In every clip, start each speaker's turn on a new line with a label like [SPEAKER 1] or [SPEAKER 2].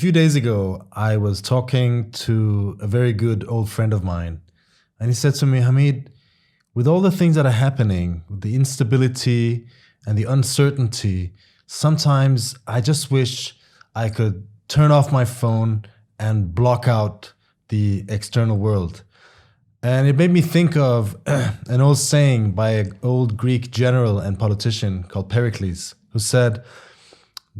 [SPEAKER 1] few days ago, I was talking to a very good old friend of mine, and he said to me, Hamid, with all the things that are happening, with the instability and the uncertainty, sometimes I just wish I could turn off my phone and block out the external world. And it made me think of an old saying by an old Greek general and politician called Pericles, who said,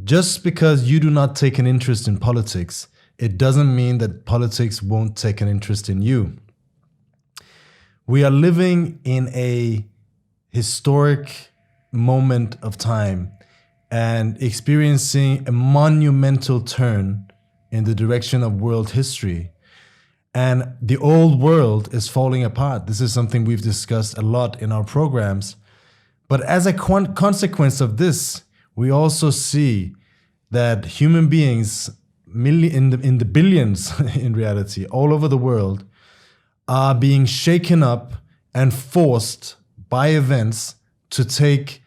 [SPEAKER 1] just because you do not take an interest in politics, it doesn't mean that politics won't take an interest in you. We are living in a historic moment of time and experiencing a monumental turn in the direction of world history. And the old world is falling apart. This is something we've discussed a lot in our programs. But as a consequence of this, we also see that human beings, in the billions in reality, all over the world, are being shaken up and forced by events to take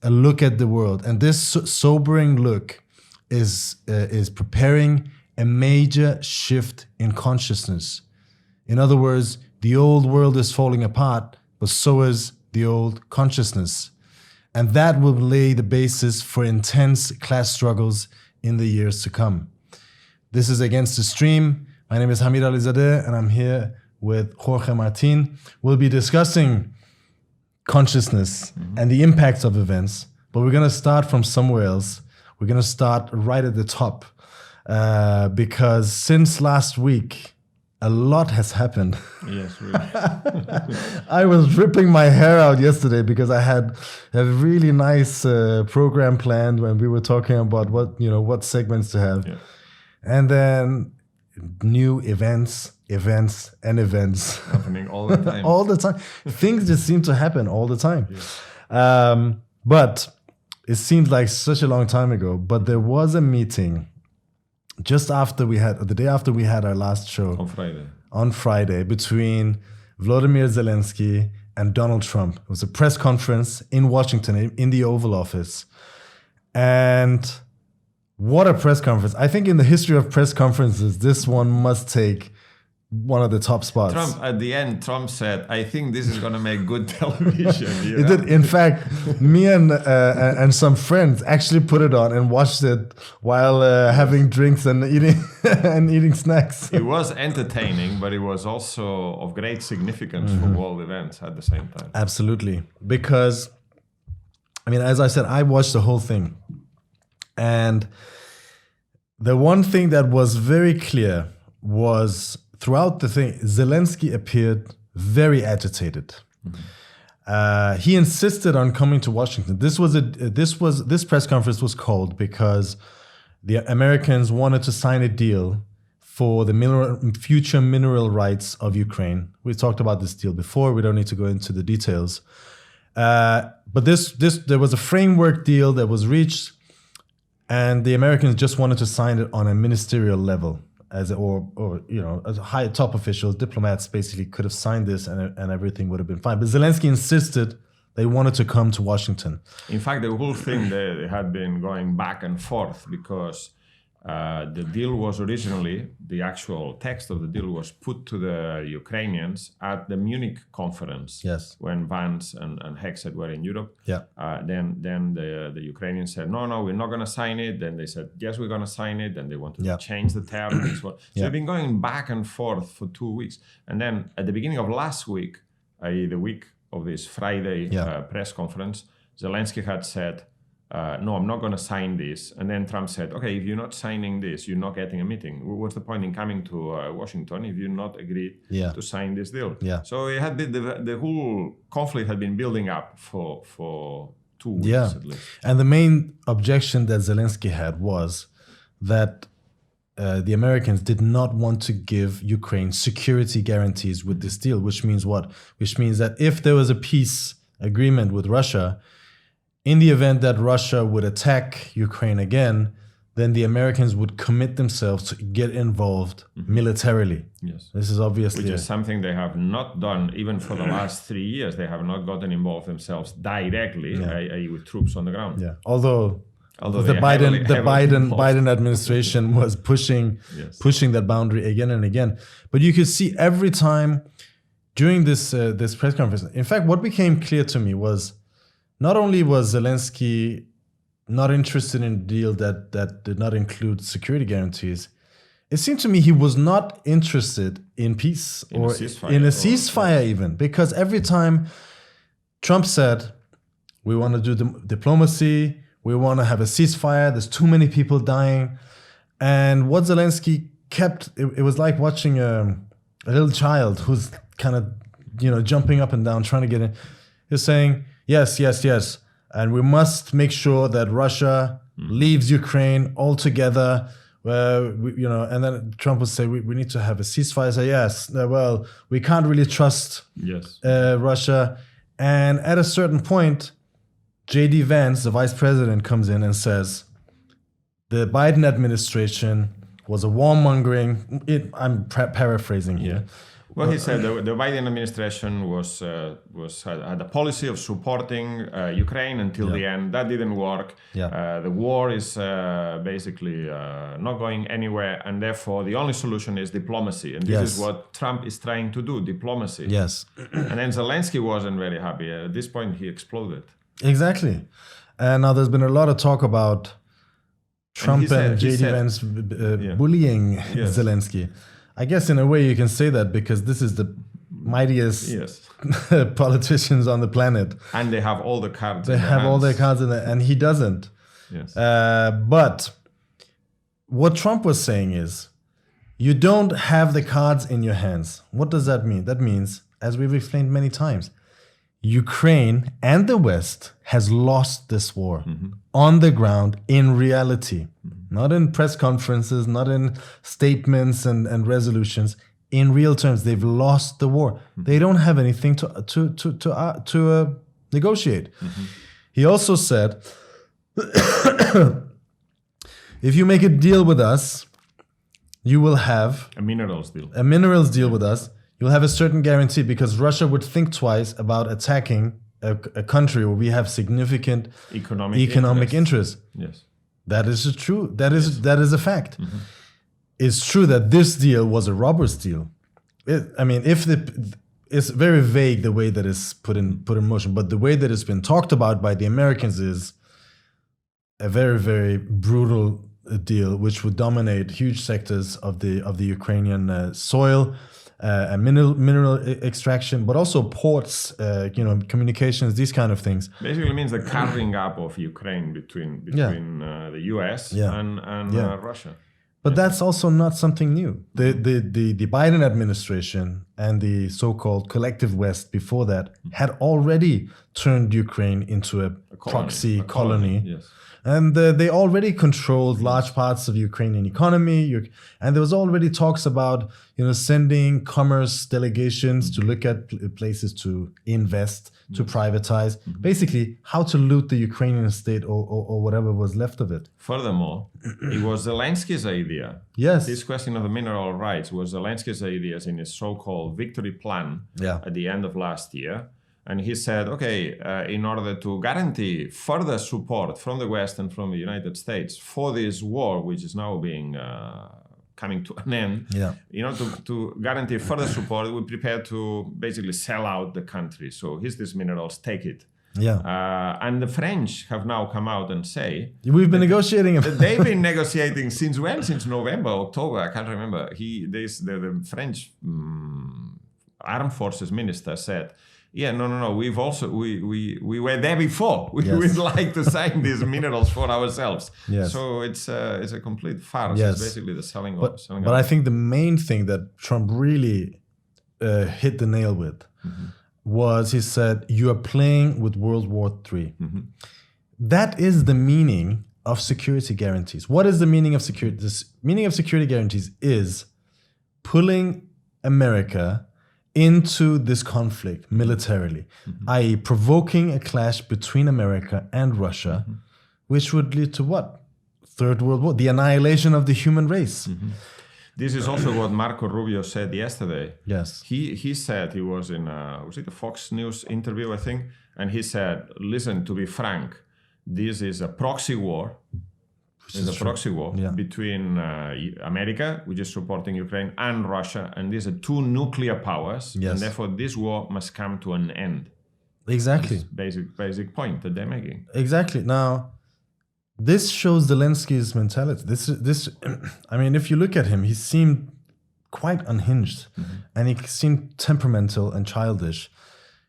[SPEAKER 1] a look at the world. And this sobering look is preparing a major shift in consciousness. In other words, the old world is falling apart, but so is the old consciousness. And that will lay the basis for intense class struggles in the years to come. This is Against the Stream. My name is Hamid Alizadeh, and I'm here with Jorge Martin. We'll be discussing consciousness and the impacts of events, but we're going to start from somewhere else. We're going to start right at the top, because since last week, a lot has happened.
[SPEAKER 2] Yes, really.
[SPEAKER 1] I was ripping my hair out yesterday because I had a really nice program planned when we were talking about what segments to have.
[SPEAKER 2] Yeah.
[SPEAKER 1] And then new events
[SPEAKER 2] Happening all the time.
[SPEAKER 1] all the time. Things just seem to happen all the time.
[SPEAKER 2] Yeah.
[SPEAKER 1] But it seems like such a long time ago. But there was a meeting just after the day after we had our last show on Friday between Volodymyr Zelensky and Donald Trump. It was a press conference in Washington, in the Oval Office. And what a press conference. I think in the history of press conferences, this one must take one of the top spots.
[SPEAKER 2] At the end, Trump said, I think this is going to make good television.
[SPEAKER 1] It did. In fact, me and some friends actually put it on and watched it while having drinks and eating snacks.
[SPEAKER 2] It was entertaining, but it was also of great significance for world events at the same time.
[SPEAKER 1] Absolutely. Because, I mean, as I said, I watched the whole thing. And the one thing that was very clear was throughout the thing, Zelensky appeared very agitated. He insisted on coming to Washington. This press conference was called because the Americans wanted to sign a deal for the future mineral rights of Ukraine. We talked about this deal before. We don't need to go into the details. But there was a framework deal that was reached, and the Americans just wanted to sign it on a ministerial level. As high top officials, diplomats basically could have signed this and everything would have been fine. But Zelensky insisted they wanted to come to Washington.
[SPEAKER 2] In fact, the whole thing they had been going back and forth because the deal was originally, the actual text of the deal was put to the Ukrainians at the Munich conference.
[SPEAKER 1] Yes. When
[SPEAKER 2] Vance and Hexet were in Europe.
[SPEAKER 1] Yeah.
[SPEAKER 2] Then the Ukrainians said, no, we're not going to sign it. Then they said, yes, we're going to sign it. Then they wanted to change the terms. So they've been going back and forth for 2 weeks. And then at the beginning of last week, i.e. the week of this Friday press conference, Zelensky had said, no, I'm not going to sign this. And then Trump said, okay, if you're not signing this, you're not getting a meeting. What's the point in coming to Washington if you're not agreed to sign this deal?
[SPEAKER 1] Yeah.
[SPEAKER 2] So it had been, the whole conflict had been building up for 2 weeks at least.
[SPEAKER 1] And the main objection that Zelensky had was that the Americans did not want to give Ukraine security guarantees with this deal, which means what? Which means that if there was a peace agreement with Russia, in the event that Russia would attack Ukraine again, then the Americans would commit themselves to get involved militarily.
[SPEAKER 2] Yes.
[SPEAKER 1] This is obviously...
[SPEAKER 2] Which is something they have not done even for the last 3 years. They have not gotten involved themselves directly, i.e. with troops on the ground.
[SPEAKER 1] Yeah. Although
[SPEAKER 2] Although
[SPEAKER 1] the
[SPEAKER 2] heavily
[SPEAKER 1] Biden administration was pushing that boundary again and again. But you could see every time during this press conference. In fact, what became clear to me was not only was Zelensky not interested in a deal that did not include security guarantees, it seemed to me he was not interested in peace or in a ceasefire even, because every time Trump said, we want to do diplomacy, we want to have a ceasefire, there's too many people dying. And what Zelensky kept, it was like watching a little child who's kind of, jumping up and down, trying to get in. He's saying, yes. And we must make sure that Russia leaves Ukraine altogether. And then Trump would say, we need to have a ceasefire. Say, yes, well, we can't really trust Russia. And at a certain point, J.D. Vance, the vice president, comes in and says, the Biden administration was a warmongering, I'm paraphrasing here.
[SPEAKER 2] Well, he said the Biden administration had a policy of supporting Ukraine until the end. That didn't work. The war is basically not going anywhere, and therefore the only solution is diplomacy. And this is what Trump is trying to do, diplomacy.
[SPEAKER 1] Yes.
[SPEAKER 2] And then Zelensky wasn't very happy. At this point, he exploded.
[SPEAKER 1] Exactly. And now there's been a lot of talk about Trump and J.D. Vance bullying Zelensky. I guess in a way you can say that because this is the mightiest politicians on the planet.
[SPEAKER 2] And they have all the cards
[SPEAKER 1] They have all their cards in there, and he doesn't.
[SPEAKER 2] Yes.
[SPEAKER 1] But what Trump was saying is, you don't have the cards in your hands. What does that mean? That means, as we've explained many times, Ukraine and the West has lost this war on the ground in reality, not in press conferences, not in statements and resolutions. In real terms, they've lost the war. They don't have anything to negotiate. He also said, if you make a deal with us, you will have
[SPEAKER 2] a minerals deal.
[SPEAKER 1] A minerals deal with us. You'll have a certain guarantee, because Russia would think twice about attacking a country where we have significant economic interest.
[SPEAKER 2] Yes,
[SPEAKER 1] that is true. That is a fact. It's true that this deal was a robber's deal. It's very vague the way that it's put in motion, but the way that it's been talked about by the Americans is a very, very brutal deal, which would dominate huge sectors of the Ukrainian soil. Mineral extraction, but also ports, communications, these kind of things.
[SPEAKER 2] Basically means the carving up of Ukraine between the US and Russia.
[SPEAKER 1] But that's also not something new. The Biden administration and the so-called collective West before that had already turned Ukraine into a proxy colony.
[SPEAKER 2] Yes.
[SPEAKER 1] And they already controlled large parts of Ukrainian economy. And there was already talks about, sending commerce delegations to look at places to invest, to privatize, basically how to loot the Ukrainian state or whatever was left of it.
[SPEAKER 2] Furthermore, it was Zelensky's idea.
[SPEAKER 1] Yes.
[SPEAKER 2] This question of the mineral rights was Zelensky's ideas in his so-called victory plan at the end of last year. And he said, in order to guarantee further support from the West and from the United States for this war, which is now coming to an end, in order to guarantee further support, we're prepared to basically sell out the country. So here's these minerals, take it. And the French have now come out and say...
[SPEAKER 1] We've been negotiating.
[SPEAKER 2] They've been negotiating since when? Since November, October, I can't remember. The French armed forces minister said, no. We were there before. We would like to sign these minerals for ourselves. Yes. So it's a complete farce.
[SPEAKER 1] Yes.
[SPEAKER 2] It's basically the selling.
[SPEAKER 1] But I think the main thing that Trump really hit the nail with was he said, "You are playing with World War III." That is the meaning of security guarantees. What is the meaning of security? The meaning of security guarantees is pulling America into this conflict militarily, i.e. provoking a clash between America and Russia, which would lead to what? Third World War, the annihilation of the human race.
[SPEAKER 2] This is also what Marco Rubio said yesterday.
[SPEAKER 1] Yes.
[SPEAKER 2] He said, he was in, was it a Fox News interview, I think? And he said, listen, to be frank, this is a proxy war. It's a proxy war between America, which is supporting Ukraine, and Russia. And these are two nuclear powers.
[SPEAKER 1] Yes.
[SPEAKER 2] And therefore, this war must come to an end.
[SPEAKER 1] Exactly.
[SPEAKER 2] Basic point that they're making.
[SPEAKER 1] Exactly. Now, this shows Zelensky's mentality. This. I mean, if you look at him, he seemed quite unhinged, and he seemed temperamental and childish.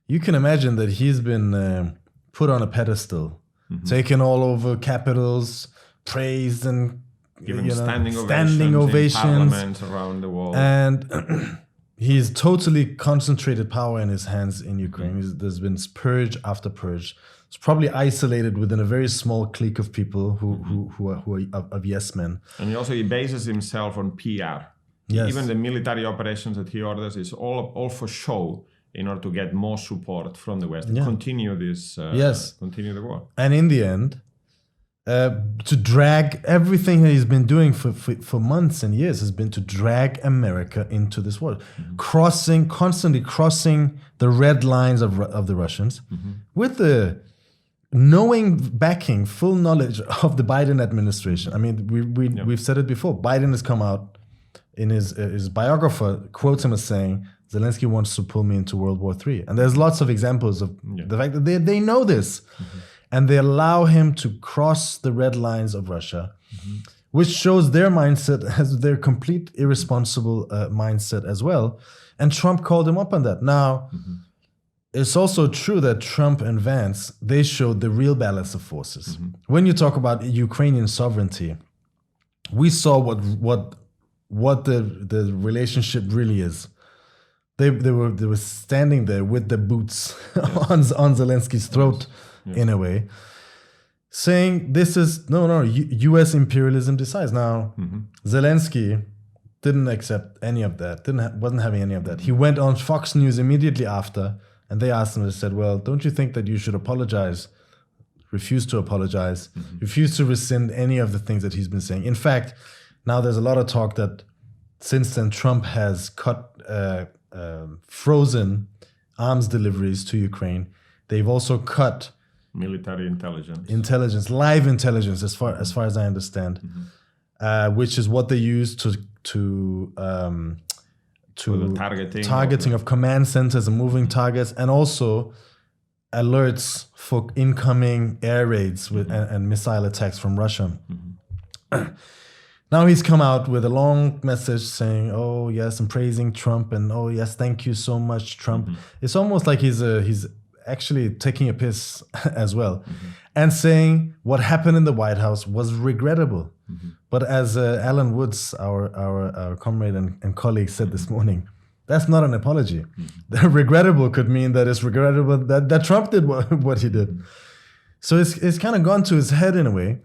[SPEAKER 1] You can imagine that he's been put on a pedestal, taken all over capitals, praised and
[SPEAKER 2] given standing ovations in parliament around the world,
[SPEAKER 1] and he's totally concentrated power in his hands in Ukraine. There's been purge after purge. It's probably isolated within a very small clique of people who are of yes men.
[SPEAKER 2] And he bases himself on PR.
[SPEAKER 1] Yes.
[SPEAKER 2] Even the military operations that he orders is all for show in order to get more support from the West to continue this. Continue the war.
[SPEAKER 1] And in the end, to drag everything that he's been doing for months and years has been to drag America into this war, constantly crossing the red lines of the Russians with the backing, full knowledge of the Biden administration. I mean, we've said it before. Biden has come out in his biographer quotes him as saying, Zelensky wants to pull me into World War III. And there's lots of examples of the fact that they know this. And they allow him to cross the red lines of Russia, which shows their mindset as their complete irresponsible mindset as well. And Trump called him up on that. Now, it's also true that Trump and Vance, they showed the real balance of forces. When you talk about Ukrainian sovereignty, we saw what the relationship really is. They were standing there with the boots on Zelensky's throat. In a way, saying this is U.S. imperialism decides. Now, Zelensky didn't accept any of that, wasn't having any of that. He went on Fox News immediately after, and they asked him, they said, well, don't you think that you should apologize? Refused to apologize, refused to rescind any of the things that he's been saying. In fact, now there's a lot of talk that since then Trump has frozen arms deliveries to Ukraine. They've also cut
[SPEAKER 2] military intelligence,
[SPEAKER 1] live intelligence, as far as I understand, which is what they use to
[SPEAKER 2] the
[SPEAKER 1] targeting of command centers and moving targets, and also alerts for incoming air raids and missile attacks from Russia. Now he's come out with a long message saying, "Oh yes, and praising Trump, and oh yes, thank you so much, Trump." It's almost like he's actually taking a piss as well, and saying what happened in the White House was regrettable. But as Alan Woods, our comrade and colleague, said this morning, that's not an apology. The regrettable could mean that it's regrettable that Trump did what he did. So it's kind of gone to his head in a way.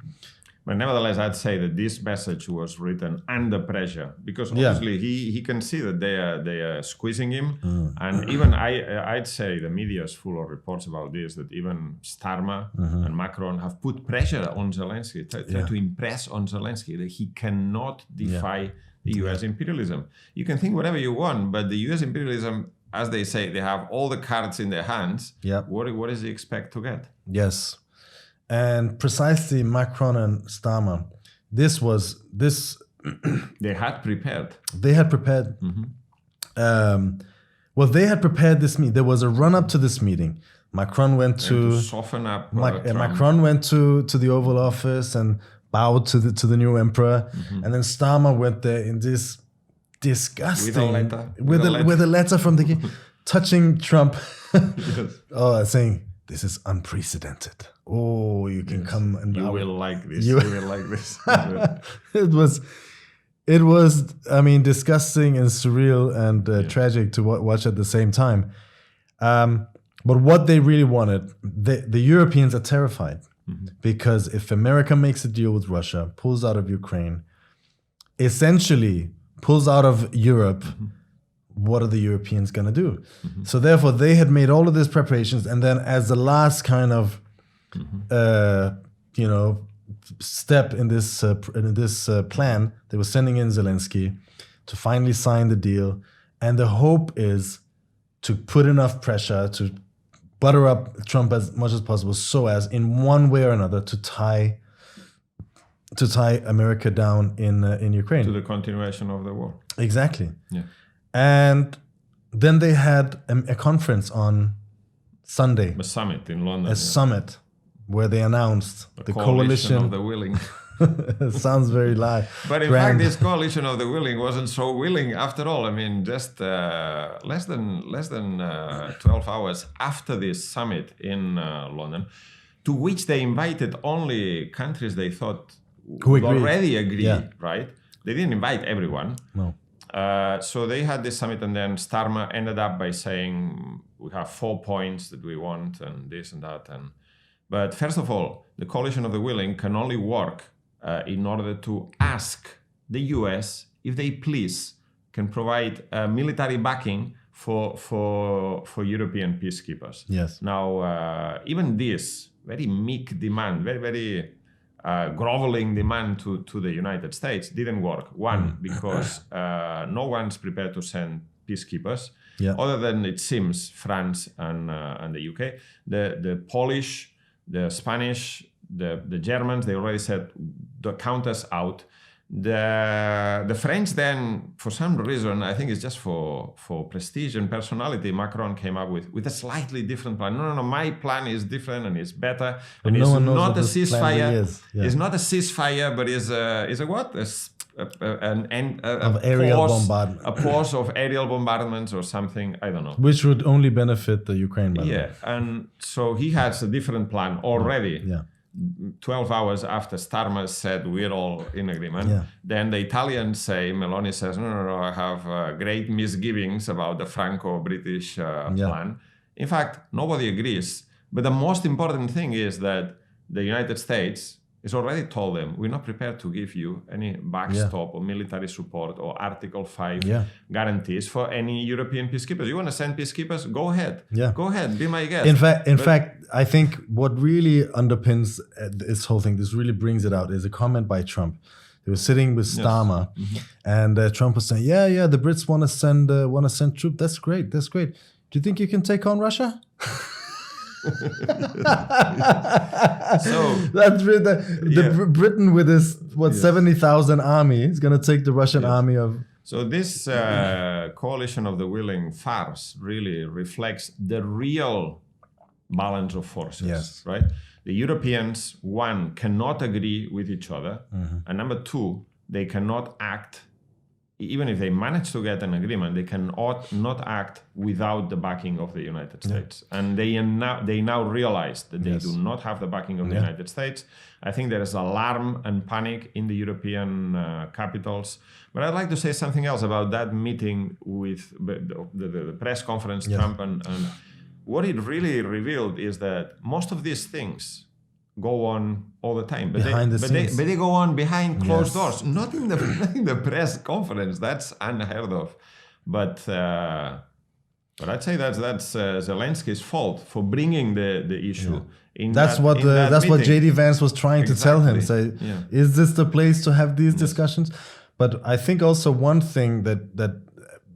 [SPEAKER 2] But nevertheless, I'd say that this message was written under pressure, because obviously he can see that they are squeezing him, and even I'd say the media is full of reports about this, that even Starmer and Macron have put pressure on Zelensky, try to impress on Zelensky that he cannot defy the U.S. imperialism. You can think whatever you want, but the U.S. imperialism, as they say, they have all the cards in their hands. What does he expect to get?
[SPEAKER 1] Yes. And precisely Macron and Starmer,
[SPEAKER 2] they had prepared.
[SPEAKER 1] They had prepared. They had prepared this meeting. There was a run-up to this meeting. Macron went to
[SPEAKER 2] soften up.
[SPEAKER 1] Macron went to the Oval Office and bowed to the new emperor, and then Starmer went there in this disgusting with a letter from the king, touching Trump, saying, "This is unprecedented. Oh, you can come and
[SPEAKER 2] you will like this. You will like this."
[SPEAKER 1] It was. I mean, disgusting and surreal and tragic to watch at the same time. But what they really wanted, the Europeans are terrified because if America makes a deal with Russia, pulls out of Ukraine, essentially pulls out of Europe. What are the Europeans going to do? So therefore, they had made all of these preparations, and then as the last kind of step in this plan, they were sending in Zelensky to finally sign the deal, and the hope is to put enough pressure to butter up Trump as much as possible, so as in one way or another to tie America down in Ukraine.
[SPEAKER 2] To the continuation of the war.
[SPEAKER 1] Exactly.
[SPEAKER 2] Yeah.
[SPEAKER 1] And then they had a conference on Sunday.
[SPEAKER 2] A summit in London.
[SPEAKER 1] A summit where they announced the coalition
[SPEAKER 2] of the willing.
[SPEAKER 1] Sounds very live.
[SPEAKER 2] But in fact, this coalition of the willing wasn't so willing after all. I mean, just less than 12 hours after this summit in London, to which they invited only countries they thought would already agree, right? They didn't invite everyone.
[SPEAKER 1] No.
[SPEAKER 2] So they had this summit, and then Starmer ended up by saying, we have 4 points that we want, and this and that. But first of all, the coalition of the willing can only work in order to ask the US if they please can provide military backing for European peacekeepers.
[SPEAKER 1] Yes.
[SPEAKER 2] Now, even this very meek demand, very groveling demand to the United States didn't work. One, because no one's prepared to send peacekeepers, other than, it seems, France and the UK. The Polish, the Spanish, the Germans, they already said, count us out. The French then, for some reason, I think it's just for prestige and personality, Macron came up with a slightly different plan. No, my plan is different and it's better.
[SPEAKER 1] But
[SPEAKER 2] and
[SPEAKER 1] no
[SPEAKER 2] it's
[SPEAKER 1] one knows
[SPEAKER 2] not
[SPEAKER 1] what
[SPEAKER 2] a
[SPEAKER 1] this plan
[SPEAKER 2] ceasefire.
[SPEAKER 1] really is.
[SPEAKER 2] It's not a ceasefire, but is a what?
[SPEAKER 1] Of aerial bombardment.
[SPEAKER 2] A pause of aerial bombardments or something, I don't know.
[SPEAKER 1] Which would only benefit the Ukraine, by the way.
[SPEAKER 2] And so he has a different plan already. 12 hours after Starmer said we're all in agreement, then the Italians say, Meloni says, no, I have great misgivings about the Franco-British plan. In fact, nobody agrees. But the most important thing is that the United States has already told them, we're not prepared to give you any backstop or military support or Article 5 guarantees for any European peacekeepers. You want to send peacekeepers? Go ahead. Go ahead. Be my guest.
[SPEAKER 1] In fact, I think what really underpins this whole thing, this really brings it out, is a comment by Trump. He was sitting with Starmer, and Trump was saying, the Brits want to send troops. That's great. Do you think you can take on Russia?
[SPEAKER 2] So
[SPEAKER 1] that's Britain with his 70,000 army is going to take the Russian army of.
[SPEAKER 2] So this coalition of the willing farce really reflects the real balance of forces, right? The Europeans, one, cannot agree with each other, and number two, they cannot act. Even if they manage to get an agreement, they cannot not act without the backing of the United States. And they now realize that they do not have the backing of the United States. I think there is alarm and panic in the European capitals. But I'd like to say something else about that meeting with the press conference, Trump, and what it really revealed is that most of these things go on all the time, but they go on behind closed doors, not in the press conference. That's unheard of. But I'd say that's Zelensky's fault for bringing the issue.
[SPEAKER 1] That's what JD Vance was trying to tell him. Say, is this the place to have these discussions? But I think also one thing that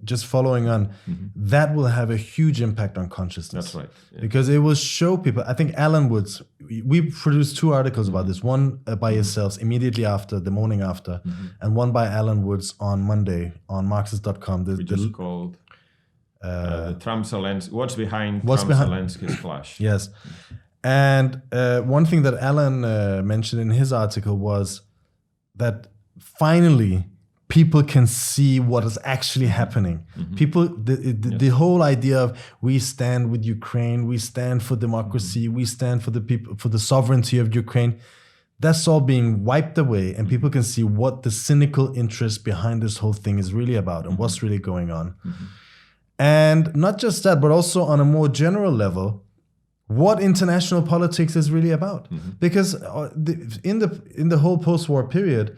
[SPEAKER 1] just following on, that will have a huge impact on consciousness.
[SPEAKER 2] That's right.
[SPEAKER 1] Because it will show people, I think Alan Woods, we produced 2 articles about this, one by yourselves immediately after, the morning after, and one by Alan Woods on Monday on Marxist.com.
[SPEAKER 2] Which is called Trump-Zelensky, What's Behind Trump-Zelensky's Clash.
[SPEAKER 1] Yes. And one thing that Alan mentioned in his article was that finally people can see what is actually happening. People, the whole idea of we stand with Ukraine, we stand for democracy, we stand for the people, for the sovereignty of Ukraine. That's all being wiped away, and people can see what the cynical interest behind this whole thing is really about and what's really going on. And not just that, but also on a more general level, what international politics is really about. Because in the whole post-war period,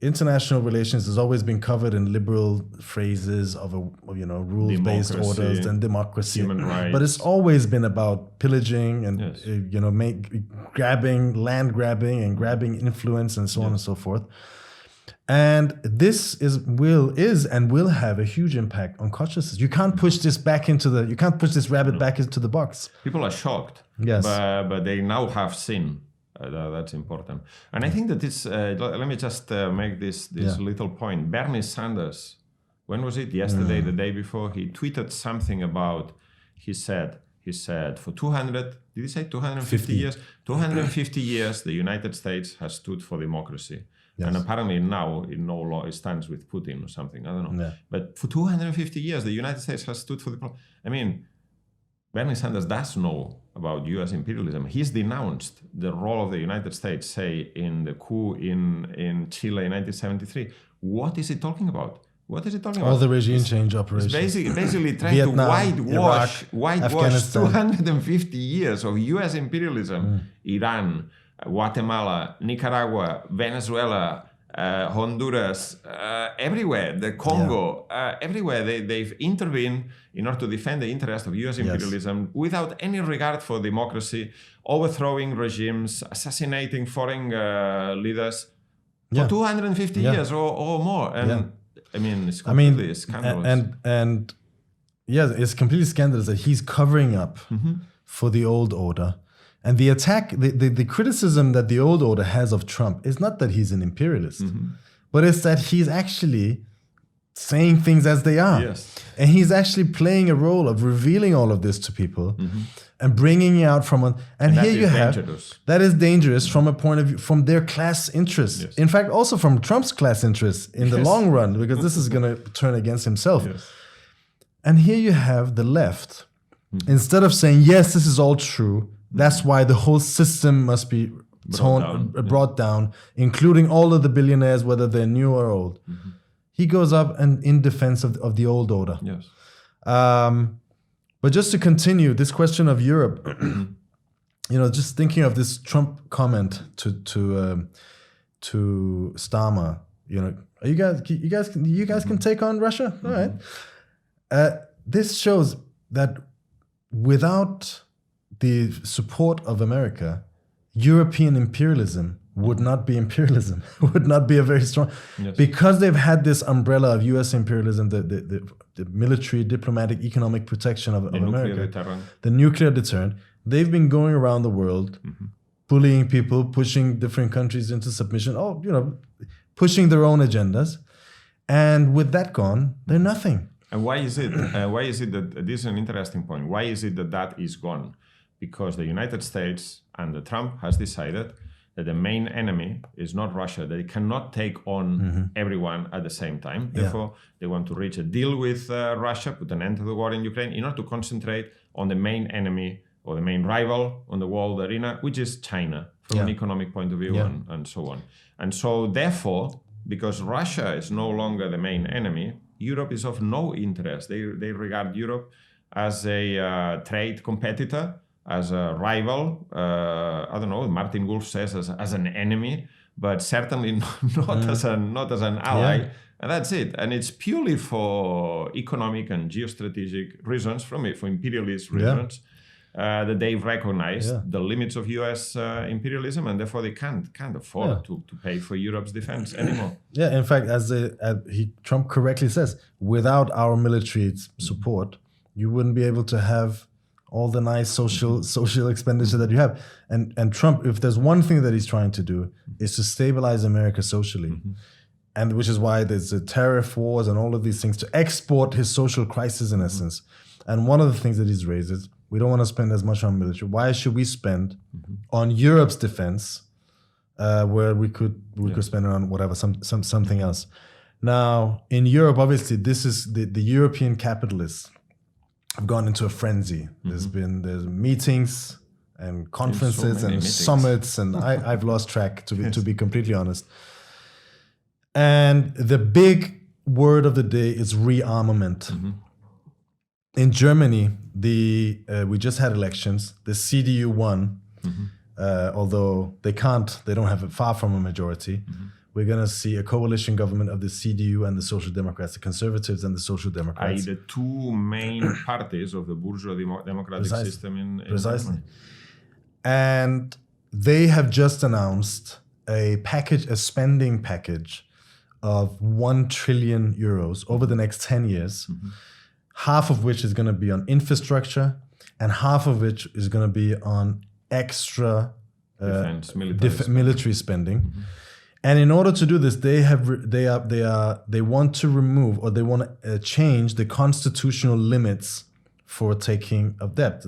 [SPEAKER 1] international relations has always been covered in liberal phrases of rules-based orders and democracy,
[SPEAKER 2] human rights.
[SPEAKER 1] But it's always been about pillaging and land grabbing and grabbing influence and so on and so forth. And this is and will have a huge impact on consciousness. You can't push this rabbit back into the box.
[SPEAKER 2] People are shocked.
[SPEAKER 1] Yes.
[SPEAKER 2] But they now have seen. That's important. And I think that this, let me just make this little point. Bernie Sanders, when was it? Yesterday, the day before, he tweeted something about, he said for 200, did he say 250 years? 250 years, the United States has stood for democracy. Yes. And apparently now it no longer stands with Putin or something. I don't know. Yeah. But for 250 years, the United States has stood for the. I mean, Bernie Sanders does know about U.S. imperialism. He's denounced the role of the United States, say, in the coup in Chile in 1973. What is he talking about? What is he talking about?
[SPEAKER 1] All the regime change operations.
[SPEAKER 2] Basically trying Vietnam, to whitewash 250 years of U.S. imperialism. Iran, Guatemala, Nicaragua, Venezuela, Honduras, everywhere, the Congo, everywhere they've intervened in order to defend the interest of U.S. imperialism without any regard for democracy, overthrowing regimes, assassinating foreign leaders for 250 years or more. And I mean, it's completely scandalous.
[SPEAKER 1] And it's completely scandalous that he's covering up for the old order. And the attack, the criticism that the old order has of Trump is not that he's an imperialist, but it's that he's actually saying things as they are.
[SPEAKER 2] Yes.
[SPEAKER 1] And he's actually playing a role of revealing all of this to people and bringing it out from and here you have that is dangerous from a point of view from their class interests. Yes. In fact, also from Trump's class interests in the long run, because this is going to turn against himself. Yes. And here you have the left, instead of saying, yes, this is all true, that's why the whole system must be brought down, including all of the billionaires, whether they're new or old. He goes up and in defense of the old order.
[SPEAKER 2] Yes.
[SPEAKER 1] But just to continue, this question of Europe, just thinking of this Trump comment to Starmer, you guys can take on Russia? All right. This shows that without the support of America, European imperialism would not be imperialism, would not be a very strong, because they've had this umbrella of U.S. imperialism, the military, diplomatic, economic protection of America, the nuclear deterrent. They've been going around the world, bullying people, pushing different countries into submission, pushing their own agendas. And with that gone, they're nothing.
[SPEAKER 2] And why is it? That this is an interesting point? Why is it that is gone? Because the United States and Trump has decided that the main enemy is not Russia. They cannot take on everyone at the same time. Therefore, they want to reach a deal with Russia, put an end to the war in Ukraine, in order to concentrate on the main enemy or the main rival on the world arena, which is China, from an economic point of view and so on. And so, therefore, because Russia is no longer the main enemy, Europe is of no interest. They regard Europe as a trade competitor, as a rival, I don't know, Martin Wolf says as an enemy, but certainly not as an ally. Yeah. And that's it. And it's purely for economic and geostrategic reasons, for imperialist reasons, that they've recognized the limits of U.S. imperialism, and therefore they can't afford to pay for Europe's defense anymore. Yeah,
[SPEAKER 1] in fact, as Trump correctly says, without our military support, you wouldn't be able to have all the nice social expenditure that you have. And Trump, if there's one thing that he's trying to do, is to stabilize America socially. And which is why there's the tariff wars and all of these things to export his social crisis in essence. And one of the things that he's raised is, we don't want to spend as much on military. Why should we spend on Europe's defense where we could spend it on whatever, something else. Now, in Europe, obviously, this is the European capitalists have gone into a frenzy. There's meetings and conferences and summits, and I've lost track to be completely honest. And the big word of the day is rearmament. In Germany, we just had elections. The CDU won, although they don't have far from a majority. We're going to see a coalition government of the CDU and the Social Democrats, the Conservatives and the Social Democrats. The two main parties of the bourgeois democratic system in Germany. And they have just announced a spending package of 1 trillion euros over the next 10 years, half of which is going to be on infrastructure and half of which is going to be on extra
[SPEAKER 2] defense,
[SPEAKER 1] military spending. And in order to do this, they want to remove, or they want to change the constitutional limits for taking of debt.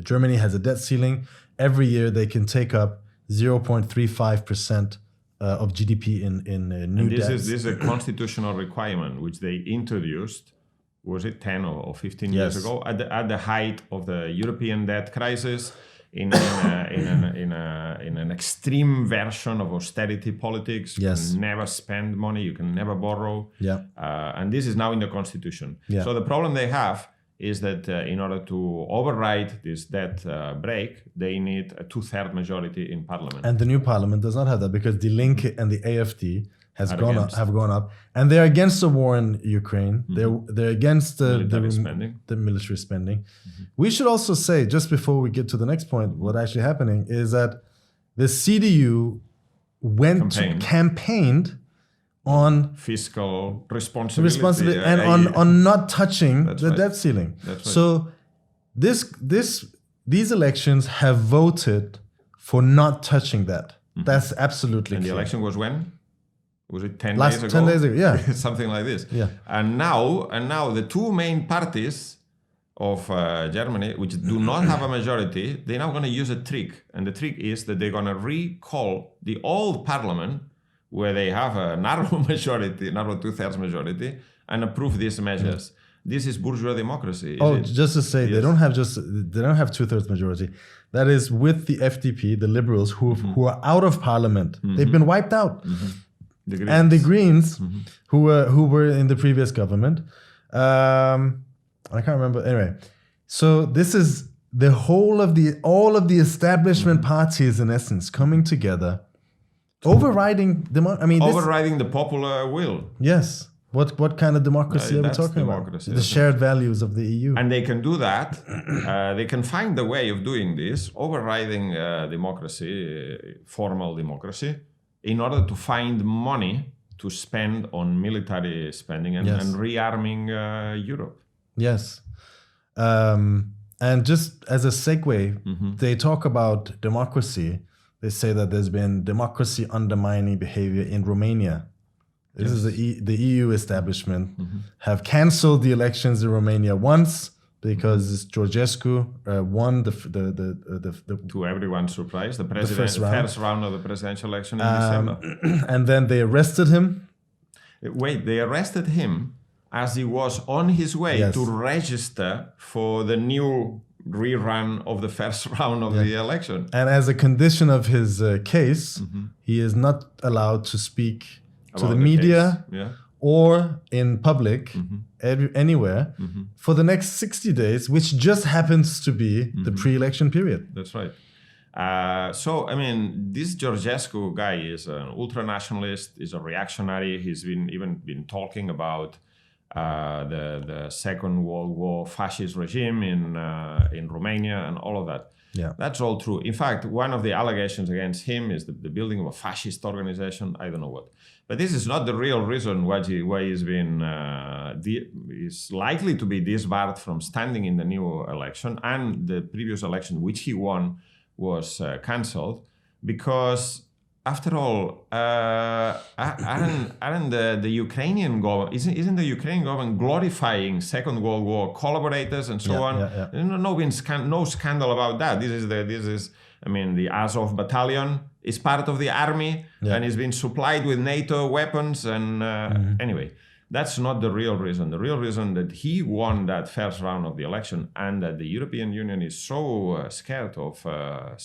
[SPEAKER 1] Germany has a debt ceiling. Every year they can take up 0.35% of GDP in new debts.
[SPEAKER 2] This is a constitutional requirement which they introduced. Was it 10 or 15 years ago at the height of the European debt crisis? In an extreme version of austerity politics. You can never spend money, you can never borrow. And this is now in the constitution. So the problem they have is that in order to override this debt break, they need a 2/3 majority in parliament.
[SPEAKER 1] And the new parliament does not have that because Die Linke and the AfD have gone up, and they're against the war in Ukraine. They're against the military spending. We should also say, just before we get to the next point, what actually happening is that the CDU campaigned on
[SPEAKER 2] fiscal responsibility
[SPEAKER 1] and on not touching the debt ceiling. So these elections have voted for not touching that. That's absolutely clear.
[SPEAKER 2] The election was when? Was it 10
[SPEAKER 1] days ago? 10 days ago, yeah.
[SPEAKER 2] Something like this.
[SPEAKER 1] Yeah.
[SPEAKER 2] And now the two main parties of Germany, which do not have a majority, they're now going to use a trick. And the trick is that they're going to recall the old parliament, where they have a narrow majority, narrow 2/3 majority, and approve these measures. This is bourgeois democracy.
[SPEAKER 1] Just to say, they don't have 2/3 majority. That is with the FDP, the liberals, who are out of parliament. They've been wiped out. And the Greens, who were in the previous government, I can't remember. Anyway, so this is the whole of all of the establishment parties, in essence, coming together, overriding
[SPEAKER 2] the popular will.
[SPEAKER 1] Yes. What kind of democracy are we talking about? The shared values of the EU.
[SPEAKER 2] And they can do that. They can find a way of doing this, overriding democracy, formal democracy, in order to find money to spend on military spending and rearming Europe.
[SPEAKER 1] Yes. And just as a segue, they talk about democracy. They say that there's been democracy undermining behavior in Romania. This is the EU establishment have cancelled the elections in Romania once because Georgescu won the
[SPEAKER 2] to everyone's surprise, the first round of the presidential election in December.
[SPEAKER 1] And then they arrested him.
[SPEAKER 2] They arrested him as he was on his way to register for the new rerun of the first round of the election.
[SPEAKER 1] And as a condition of his case, he is not allowed to speak to the media or in public anywhere for the next 60 days, which just happens to be the pre-election period.
[SPEAKER 2] That's right. So, I mean, this Georgescu guy is an ultra-nationalist, is a reactionary. He's been talking about the Second World War fascist regime in Romania and all of that.
[SPEAKER 1] Yeah,
[SPEAKER 2] that's all true. In fact, one of the allegations against him is the building of a fascist organization. I don't know what. But this is not the real reason why he's been is likely to be disbarred from standing in the new election, and the previous election, which he won, was cancelled because, after all, aren't the Ukrainian government isn't the Ukrainian government glorifying Second World War collaborators and so on? No scandal about that. This is I mean, the Azov battalion is part of the army and is being supplied with NATO weapons. And anyway, that's not the real reason. The real reason that he won that first round of the election and that the European Union is so scared of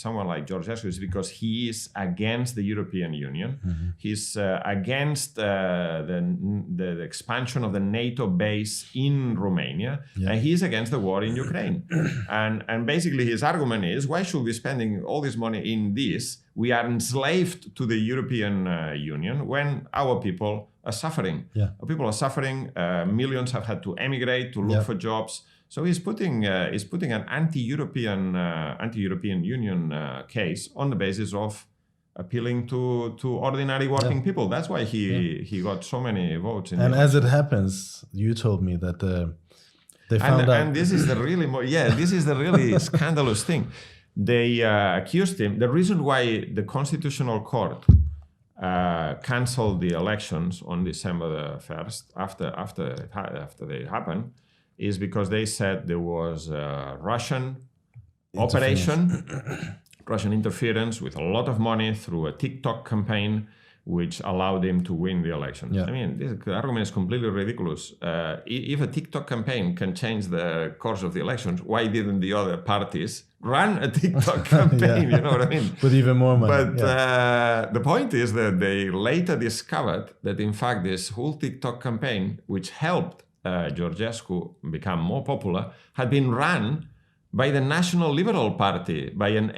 [SPEAKER 2] someone like Georgescu is because he is against the European Union. He's against the expansion of the NATO base in Romania. And he's against the war in Ukraine. And basically his argument is, why should we be spending all this money in this? We are enslaved to the European Union when our people are suffering. Our people are suffering. Millions have had to emigrate to look for jobs. So he's putting an anti-European Union case on the basis of appealing to ordinary working people. That's why he got so many votes.
[SPEAKER 1] And as it happens, you told me that they found out.
[SPEAKER 2] And this is the really this is the really scandalous thing. They accused him. The reason why the Constitutional Court canceled the elections on December the 1st after they happened is because they said there was a Russian operation, Russian interference with a lot of money through a TikTok campaign, which allowed him to win the election. I mean, this argument is completely ridiculous. If a TikTok campaign can change the course of the elections, why didn't the other parties run a TikTok campaign? You know what I mean?
[SPEAKER 1] With even more money.
[SPEAKER 2] But the point is that they later discovered that, in fact, this whole TikTok campaign, which helped Georgescu become more popular, had been run by the National Liberal Party, by an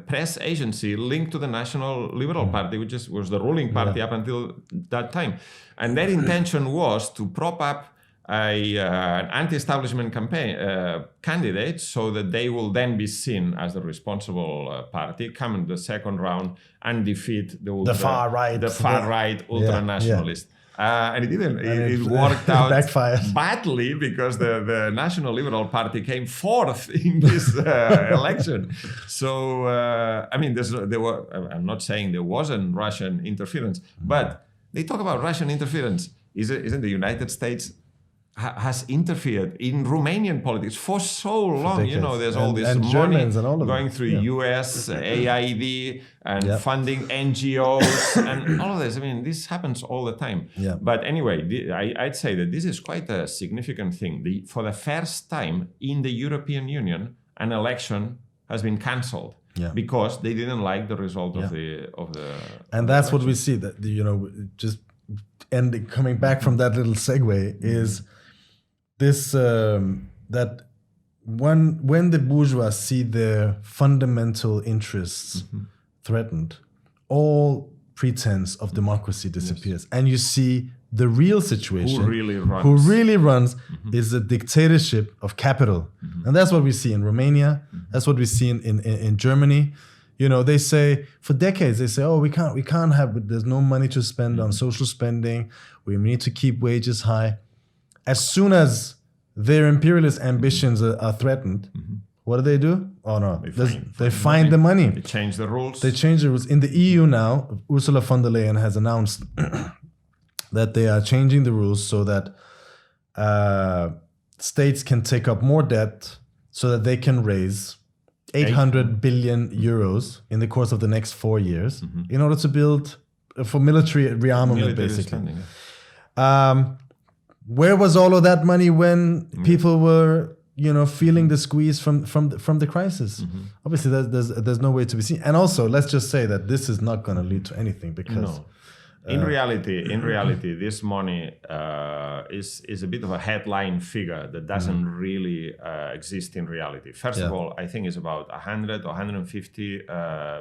[SPEAKER 2] press agency linked to the National Liberal Party, which was the ruling party up until that time. And their intention was to prop up an anti-establishment candidate so that they will then be seen as the responsible party, come in the second round and defeat the far right ultra-nationalist. And it didn't. It worked out badly because the National Liberal Party came fourth in this election. So, I mean, I'm not saying there wasn't Russian interference, but they talk about Russian interference. Isn't the United States has interfered in Romanian politics for so long? You know, there's all this money going through US, AID, and funding NGOs, and all of this. I mean, this happens all the time. But anyway, I'd say that this is quite a significant thing. For the first time in the European Union, an election has been cancelled. Because they didn't like the result of the
[SPEAKER 1] and that's what we see, that coming back from that little segue is this that when the bourgeois see their fundamental interests threatened, all pretense of democracy disappears, and you see the real situation. Who really runs is a dictatorship of capital, and that's what we see in Romania. That's what we see in Germany. You know, they say for decades, they say, oh, we can't have, there's no money to spend on social spending. We need to keep wages high. As soon as their imperialist ambitions are threatened, what do? Oh no, they find the money.
[SPEAKER 2] They change the rules.
[SPEAKER 1] In the EU now, Ursula von der Leyen has announced that they are changing the rules so that states can take up more debt so that they can raise 800 billion euros in the course of the next 4 years in order to build for military rearmament, basically. Where was all of that money when people were, feeling the squeeze from the crisis? Obviously, there's no way to be seen. And also, let's just say that this is not going to lead to anything because.
[SPEAKER 2] No. In reality, this money is a bit of a headline figure that doesn't really exist in reality. First of all, I think it's about 100 or 150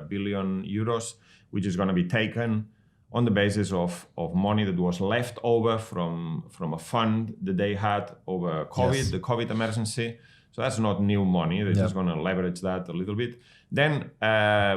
[SPEAKER 2] billion euros, which is going to be taken on the basis of money that was left over from a fund that they had over COVID, the COVID emergency. So that's not new money. They're just going to leverage that a little bit. Then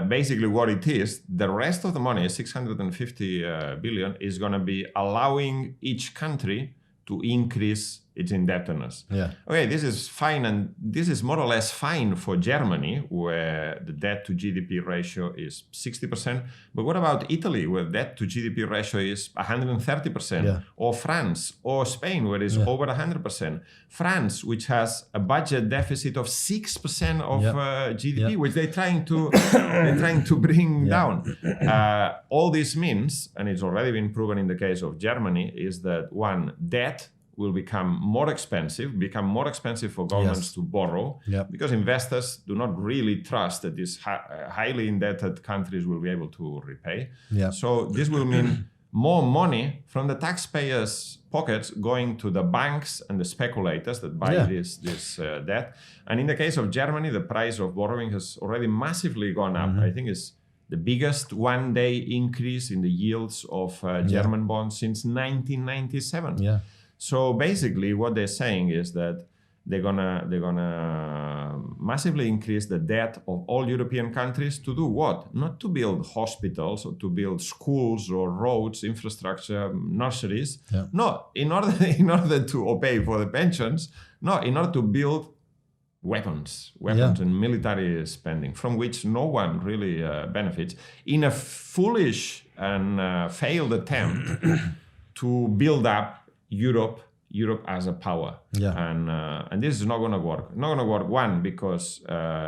[SPEAKER 2] basically what it is, the rest of the money, 650 billion, is going to be allowing each country to increase its indebtedness. Okay, this is fine, and this is more or less fine for Germany, where the debt to GDP ratio is 60%. But what about Italy, where debt to GDP ratio is 130%? Or France, or Spain, where it's over 100%? France, which has a budget deficit of 6% of GDP, which they're trying to bring down. All this means, and it's already been proven in the case of Germany, is that one, debt will become more expensive for governments to borrow, because investors do not really trust that these highly indebted countries will be able to repay. So this will mean more money from the taxpayers' pockets going to the banks and the speculators that buy this debt. And in the case of Germany, the price of borrowing has already massively gone up. I think it's the biggest one-day increase in the yields of German bonds since 1997. So basically what they're saying is that they're gonna massively increase the debt of all European countries to do what? Not to build hospitals or to build schools or roads, infrastructure, nurseries.
[SPEAKER 1] Yeah.
[SPEAKER 2] No, in order to pay for the pensions. No, in order to build weapons and military spending, from which no one really benefits, in a foolish and failed attempt to build up Europe as a power. And this is not going to work. Not going to work, one, because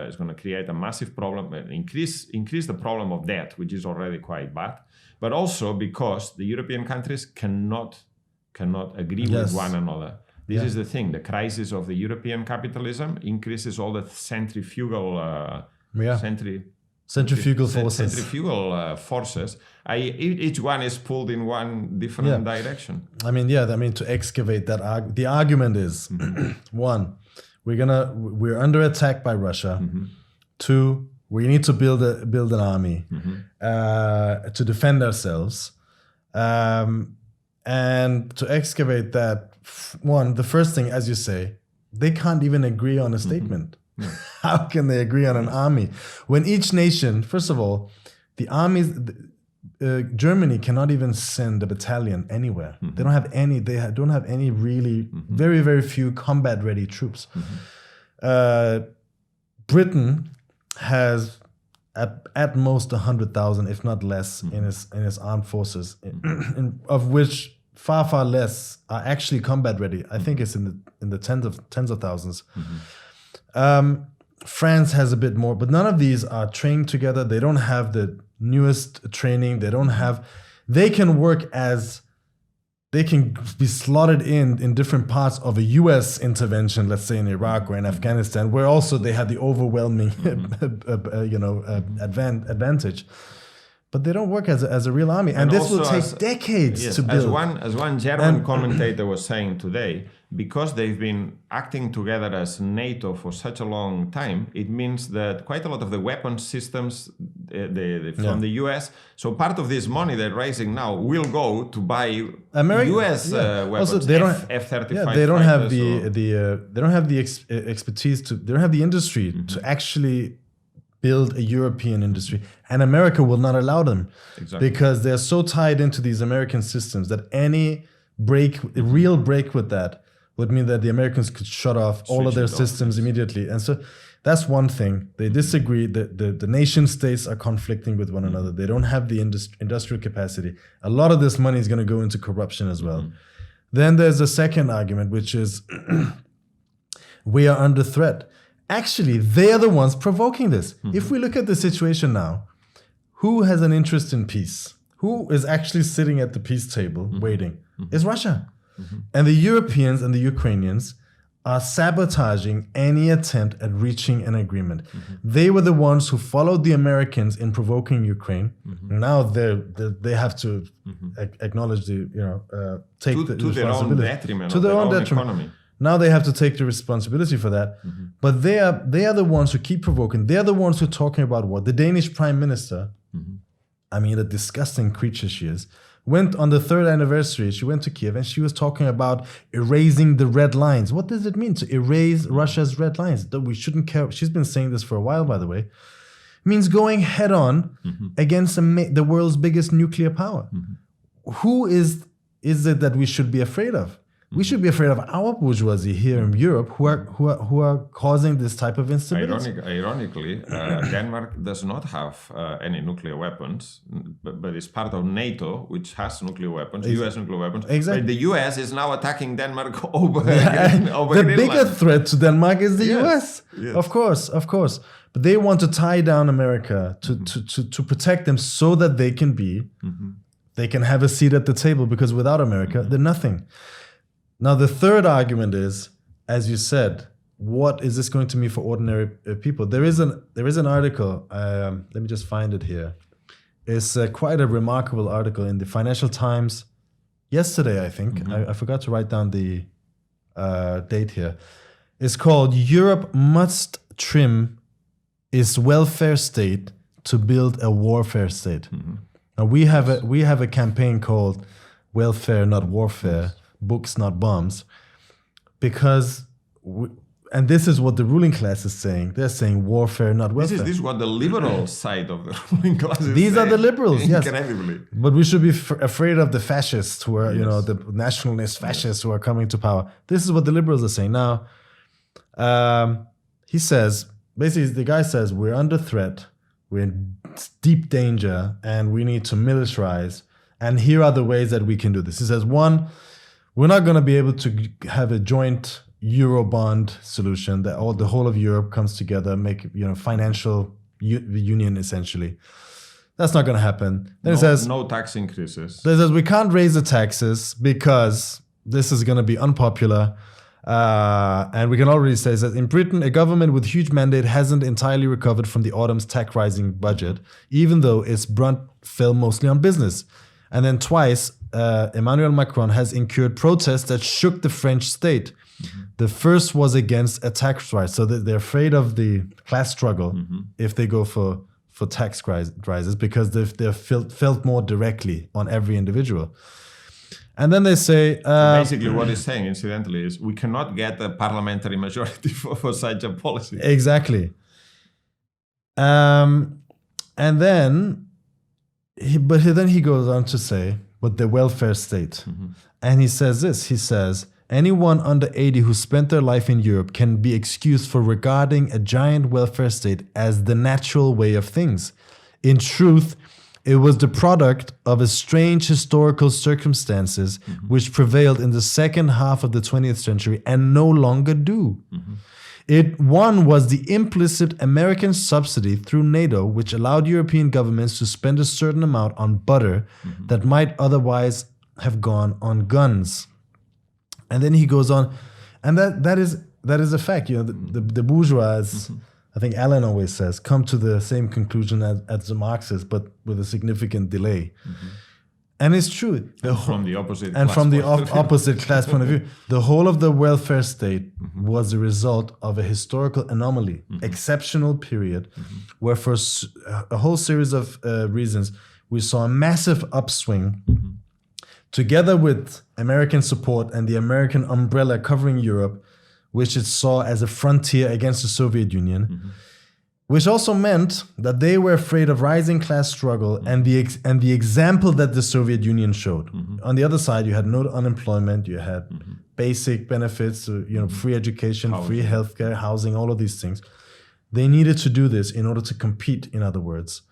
[SPEAKER 2] it's going to create a massive problem, increase the problem of debt, which is already quite bad, but also because the European countries cannot agree with one another. This is the thing. The crisis of the European capitalism increases all the centrifugal forces. Each one is pulled in one different direction.
[SPEAKER 1] To excavate that, the argument is one, we're under attack by Russia. Two, we need to build an army to defend ourselves. And to excavate that, one, the first thing, as you say, they can't even agree on a statement. How can they agree on an army? When each nation, first of all, the armies, Germany cannot even send a battalion anywhere. They don't have any. Don't have any really very, very few combat-ready troops. Britain has at most 100,000, if not less, in his armed forces, of which far less are actually combat ready. I think it's in the tens of thousands. France has a bit more, but none of these are trained together. They don't have the newest training. They can be slotted in different parts of a US intervention, let's say in Iraq or in Afghanistan, where also they have the overwhelming advantage. But they don't work as a real army, and this will take decades to build.
[SPEAKER 2] As one German commentator was saying today, because they've been acting together as NATO for such a long time, it means that quite a lot of the weapon systems from the US, so part of this money they're raising now will go to buy US weapons. Also,
[SPEAKER 1] they don't
[SPEAKER 2] F-35.
[SPEAKER 1] They don't have they don't have the expertise they don't have the industry to actually build a European industry, and America will not allow them because they're so tied into these American systems that any real break with that would mean that the Americans could shut off all of their systems immediately. And so that's one thing. They disagree. The nation states are conflicting with one another. They don't have the industrial capacity. A lot of this money is going to go into corruption as well. Then there's a second argument, which is we are under threat. Actually, they are the ones provoking this. If we look at the situation now, who has an interest in peace? Who is actually sitting at the peace table waiting? It's Russia. And the Europeans and the Ukrainians are sabotaging any attempt at reaching an agreement. They were the ones who followed the Americans in provoking Ukraine. Now they have to acknowledge take the responsibility.
[SPEAKER 2] Their own detriment, to their own economy.
[SPEAKER 1] Now they have to take the responsibility for that. But they are the ones who keep provoking. They are the ones who are talking about war. The Danish prime minister, a disgusting creature she is, went on the 3rd anniversary. She went to Kiev and she was talking about erasing the red lines. What does it mean to erase Russia's red lines? That we shouldn't care. She's been saying this for a while, by the way. It means going head on against the world's biggest nuclear power. Who is it that we should be afraid of? We should be afraid of our bourgeoisie here in Europe who are causing this type of instability.
[SPEAKER 2] Ironically, Denmark does not have any nuclear weapons, but it's part of NATO, which has nuclear weapons, US nuclear weapons.
[SPEAKER 1] Exactly.
[SPEAKER 2] But the US is now attacking Denmark over the
[SPEAKER 1] bigger threat to Denmark is the US. Yes. Of course. But they want to tie down America to protect them so that they can they can have a seat at the table, because without America, they're nothing. Now, the third argument is, as you said, what is this going to mean for ordinary people? There is an article. Let me just find it here. It's quite a remarkable article in the Financial Times yesterday, I think. I forgot to write down the date here. It's called "Europe Must Trim Its Welfare State to Build a Warfare State." Now we have a campaign called "Welfare Not Warfare." Books, not bombs, because and this is what the ruling class is saying. They're saying warfare, not welfare.
[SPEAKER 2] This is what the liberal side of the ruling class is
[SPEAKER 1] These
[SPEAKER 2] saying.
[SPEAKER 1] are the liberals, yes.
[SPEAKER 2] Incredibly.
[SPEAKER 1] But we should be afraid of the fascists who are, the nationalist fascists who are coming to power. This is what the liberals are saying. Now, he says, basically, the guy says, we're under threat, we're in deep danger, and we need to militarize. And here are the ways that we can do this. He says, one, we're not going to be able to have a joint Eurobond solution that the whole of Europe comes together, make financial union essentially. That's not going to happen. Then it says
[SPEAKER 2] no tax increases.
[SPEAKER 1] It says we can't raise the taxes because this is going to be unpopular. And we can already say that in Britain, a government with huge mandate hasn't entirely recovered from the autumn's tax rising budget, even though its brunt fell mostly on business. And then twice, Emmanuel Macron has incurred protests that shook the French state. Mm-hmm. The first was against a tax rise. So they're afraid of the class struggle if they go for tax rises because they're felt more directly on every individual. And then they say...
[SPEAKER 2] basically what he's saying, incidentally, is we cannot get a parliamentary majority for such a policy.
[SPEAKER 1] Exactly. And then... Then he goes on to say, but the welfare state. Mm-hmm. And he says this, he says, anyone under 80 who spent their life in Europe can be excused for regarding a giant welfare state as the natural way of things. In truth, it was the product of a strange historical circumstances which prevailed in the second half of the 20th century and no longer do. One was the implicit American subsidy through NATO, which allowed European governments to spend a certain amount on butter that might otherwise have gone on guns. And then he goes on, and that is a fact. The bourgeois, I think Alan always says, come to the same conclusion as the Marxists, but with a significant delay. And it's true.
[SPEAKER 2] From the opposite
[SPEAKER 1] opposite class point of view, the whole of the welfare state was the result of a historical anomaly, exceptional period, where for a whole series of reasons, we saw a massive upswing together with American support and the American umbrella covering Europe, which it saw as a frontier against the Soviet Union. Which also meant that they were afraid of rising class struggle and the example that the Soviet Union showed. On the other side, you had no unemployment, you had basic benefits, free education, free healthcare, housing, all of these things. They needed to do this in order to compete, in other words.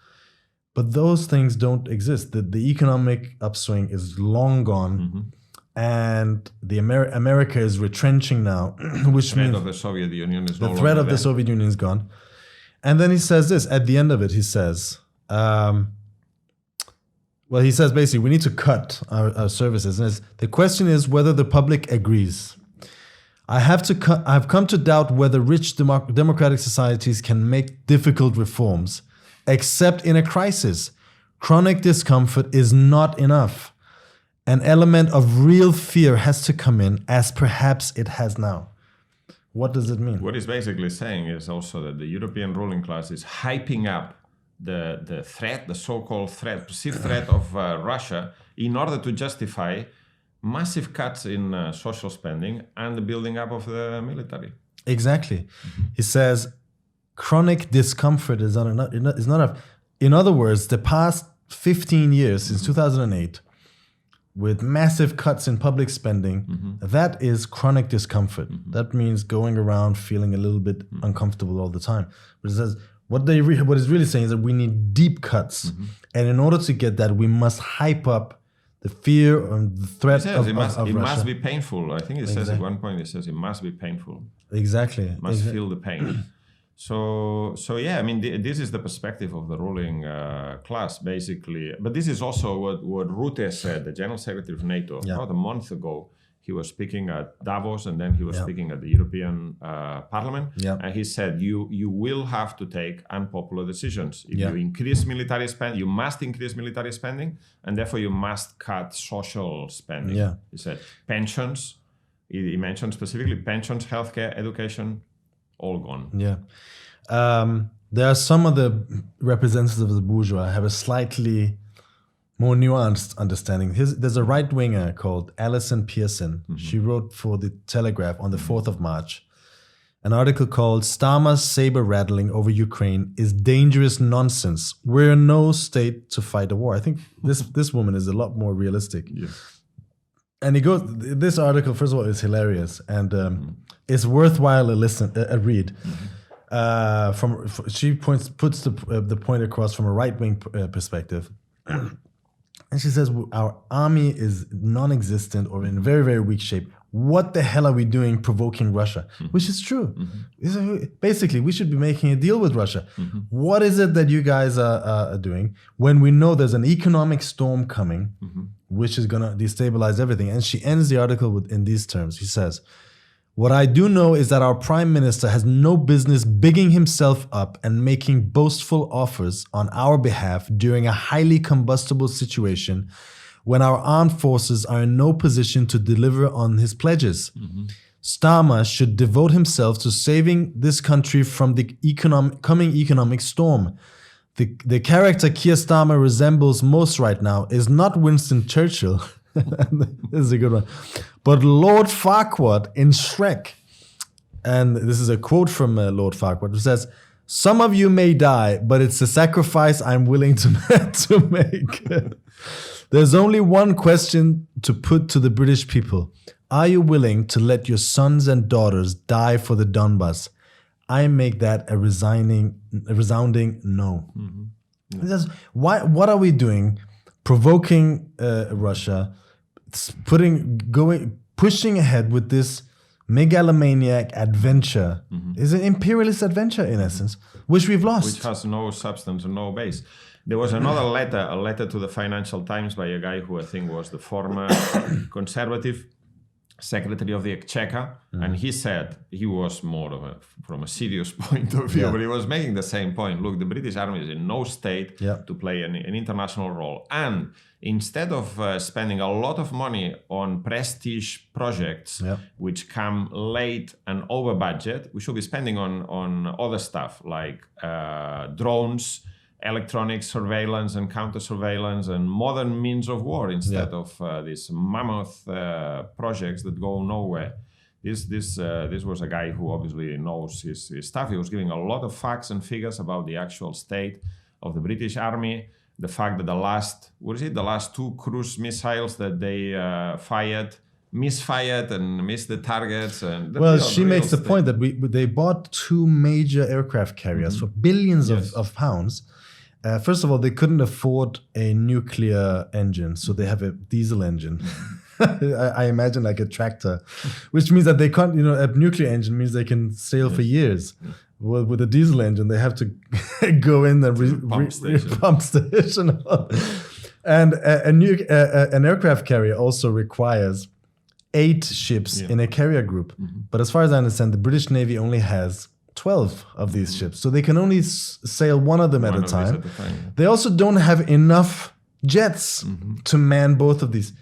[SPEAKER 1] But those things don't exist. The economic upswing is long gone, and the America is retrenching now, which means
[SPEAKER 2] the threat of the Soviet Union is no longer
[SPEAKER 1] the threat of
[SPEAKER 2] there.
[SPEAKER 1] the Soviet Union is gone. And then he says this, at the end of it, he says, he says basically, we need to cut our services. And the question is whether the public agrees. I've come to doubt whether rich democratic societies can make difficult reforms, except in a crisis. Chronic discomfort is not enough. An element of real fear has to come in, as perhaps it has now. What does it mean?
[SPEAKER 2] What he's basically saying is also that the European ruling class is hyping up the threat, the so-called threat, perceived threat of Russia, in order to justify massive cuts in social spending and the building up of the military.
[SPEAKER 1] Exactly. He says chronic discomfort is not enough. In other words, the past 15 years, since 2008, with massive cuts in public spending, that is chronic discomfort. That means going around feeling a little bit uncomfortable all the time. But it says what is really saying is that we need deep cuts, and in order to get that, we must hype up the fear and the threat of Russia.
[SPEAKER 2] It must be painful. I think it says at one point, it says it must be painful.
[SPEAKER 1] Exactly.
[SPEAKER 2] It must feel the pain. So yeah, I mean, this is the perspective of the ruling class, basically. But this is also what Rutte said, the General Secretary of NATO, about a month ago. He was speaking at Davos, and then he was speaking at the European Parliament. And he said, you will have to take unpopular decisions. If you increase military spending, you must increase military spending, and therefore you must cut social spending. He said pensions, he mentioned specifically pensions, healthcare, education, all gone.
[SPEAKER 1] There are some of the representatives of the bourgeois have a slightly more nuanced understanding. There's a right-winger called Alison Pearson. She wrote for The Telegraph on the 4th of March. an article called Starmer's saber rattling over Ukraine is dangerous nonsense. We're in no state to fight a war. I think this woman is a lot more realistic.
[SPEAKER 2] Yeah.
[SPEAKER 1] And he goes, this article, first of all, is hilarious and it's worthwhile a read. She puts the point across from a right-wing perspective. And she says, our army is non-existent or in very, very weak shape. What the hell are we doing provoking Russia? Which is true. Basically, we should be making a deal with Russia. What is it that you guys are doing when we know there's an economic storm coming, which is going to destabilize everything? And she ends the article in these terms. She says, what I do know is that our prime minister has no business bigging himself up and making boastful offers on our behalf during a highly combustible situation when our armed forces are in no position to deliver on his pledges. Starmer should devote himself to saving this country from the coming economic storm. The character Keir Starmer resembles most right now is not Winston Churchill, this is a good one, but Lord Farquaad in Shrek. And this is a quote from Lord Farquaad, who says, "Some of you may die, but it's a sacrifice I'm willing to make." There's only one question to put to the British people. Are you willing to let your sons and daughters die for the Donbass? I make that a resounding no. Says, what are we doing? Provoking Russia, pushing ahead with this megalomaniac adventure. It's an imperialist adventure in essence, which we've lost.
[SPEAKER 2] Which has no substance and no base. There was another letter, a letter to the Financial Times by a guy who I think was the former conservative Secretary of the Exchequer, and he said, he was more of from a serious point of view, but he was making the same point. Look, the British Army is in no state to play an international role. And instead of spending a lot of money on prestige projects, which come late and over budget, we should be spending on other stuff like drones, electronic surveillance and counter-surveillance and modern means of war instead of these mammoth projects that go nowhere. This was a guy who obviously knows his stuff. He was giving a lot of facts and figures about the actual state of the British Army, the fact that the last two cruise missiles that they misfired and missed the targets. And
[SPEAKER 1] she makes the point that they bought two major aircraft carriers for billions of pounds. First of all, they couldn't afford a nuclear engine, so they have a diesel engine. I imagine like a tractor, which means that they can't, a nuclear engine means they can sail for years. Well, with a diesel engine, they have to go in the pump station. And an aircraft carrier also requires 8 ships in a carrier group. But as far as I understand, the British Navy only has 12 of these ships. So they can only sail one of them at a time. They also don't have enough jets to man both of these.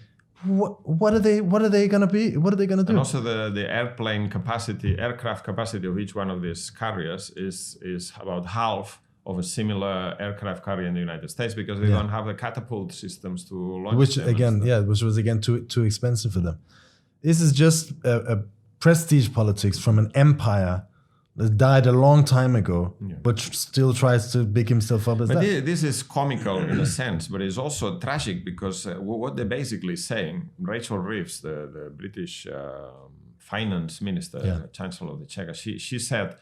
[SPEAKER 1] What are they going to be? What are they going to do?
[SPEAKER 2] And also the aircraft capacity of each one of these carriers is about half of a similar aircraft carrier in the United States because they don't have the catapult systems to launch
[SPEAKER 1] which
[SPEAKER 2] them.
[SPEAKER 1] Which was again too expensive for them. This is just a prestige politics from an empire that died a long time ago, but still tries to big himself up as that.
[SPEAKER 2] This is comical in a sense, but it's also tragic because what they're basically saying, Rachel Reeves, the British finance minister, Chancellor of the Exchequer, she said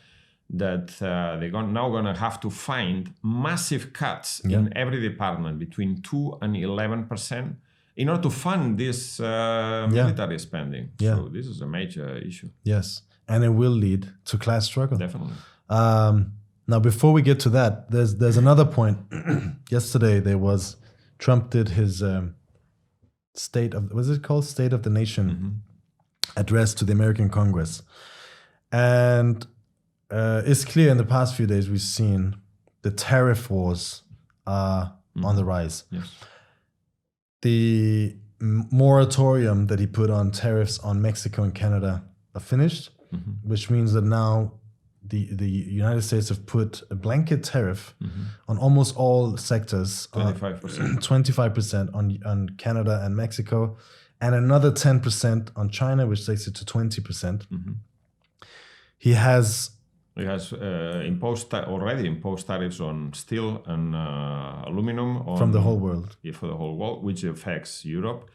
[SPEAKER 2] that they're now going to have to find massive cuts in every department between 2 and 11% in order to fund this military spending. So this is a major issue.
[SPEAKER 1] Yes. And it will lead to class struggle.
[SPEAKER 2] Definitely.
[SPEAKER 1] Now, before we get to that, there's another point. Yesterday, Trump did his State of the Nation address to the American Congress. And it's clear in the past few days we've seen the tariff wars are on the rise.
[SPEAKER 2] Yes.
[SPEAKER 1] The moratorium that he put on tariffs on Mexico and Canada are finished. Which means that now the United States have put a blanket tariff on almost all sectors. 25% on Canada and Mexico, and another 10% on China, which takes it to 20%. He has
[SPEAKER 2] already imposed tariffs on steel and aluminum
[SPEAKER 1] from the whole world.
[SPEAKER 2] Yeah, for the whole world, which affects Europe.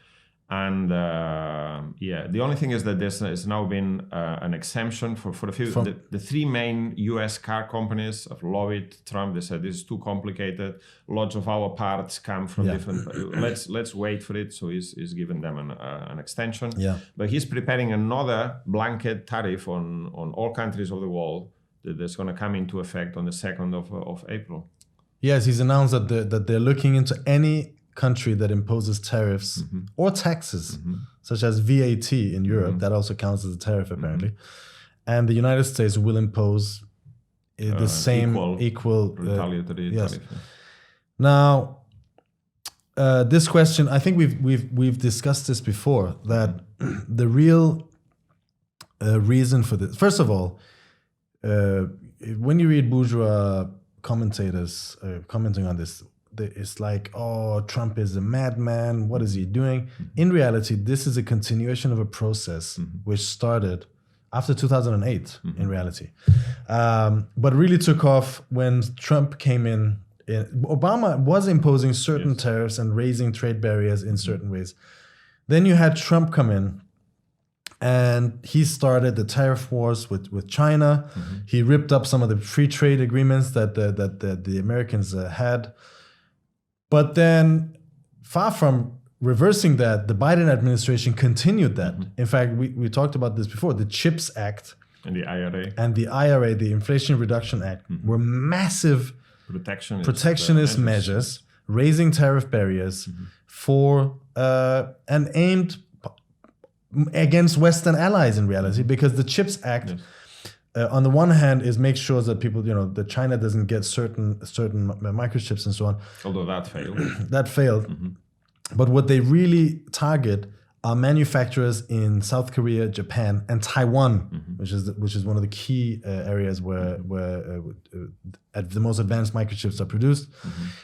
[SPEAKER 2] And the only thing is that there's now been an exemption for a few. The three main U.S. car companies have lobbied Trump. They said this is too complicated. Lots of our parts come from different. Let's wait for it. So he's given them an extension.
[SPEAKER 1] Yeah.
[SPEAKER 2] But he's preparing another blanket tariff on all countries of the world that's going to come into effect on the 2nd of April.
[SPEAKER 1] Yes, he's announced that they're looking into any country that imposes tariffs or taxes, such as VAT in Europe, that also counts as a tariff apparently, and the United States will impose the same equal
[SPEAKER 2] retaliatory tariff.
[SPEAKER 1] Now, this question, I think we've discussed this before. That the real reason for this, first of all, when you read bourgeois commentators commenting on this, it's like, oh, Trump is a madman. What is he doing? In reality, this is a continuation of a process which started after 2008, in reality. But really took off when Trump came in. Obama was imposing certain tariffs and raising trade barriers in certain ways. Then you had Trump come in, and he started the tariff wars with China. He ripped up some of the free trade agreements that the Americans had. But then, far from reversing that, the Biden administration continued that. In fact, we talked about this before. The CHIPS Act
[SPEAKER 2] and the
[SPEAKER 1] IRA, the Inflation Reduction Act, were massive protectionist measures, raising tariff barriers for and aimed against Western allies in reality, because the CHIPS Act, on the one hand, is make sure that people, that China doesn't get certain microchips and so on.
[SPEAKER 2] Although that
[SPEAKER 1] failed. But what they really target are manufacturers in South Korea, Japan, and Taiwan, which is one of the key areas where the most advanced microchips are produced.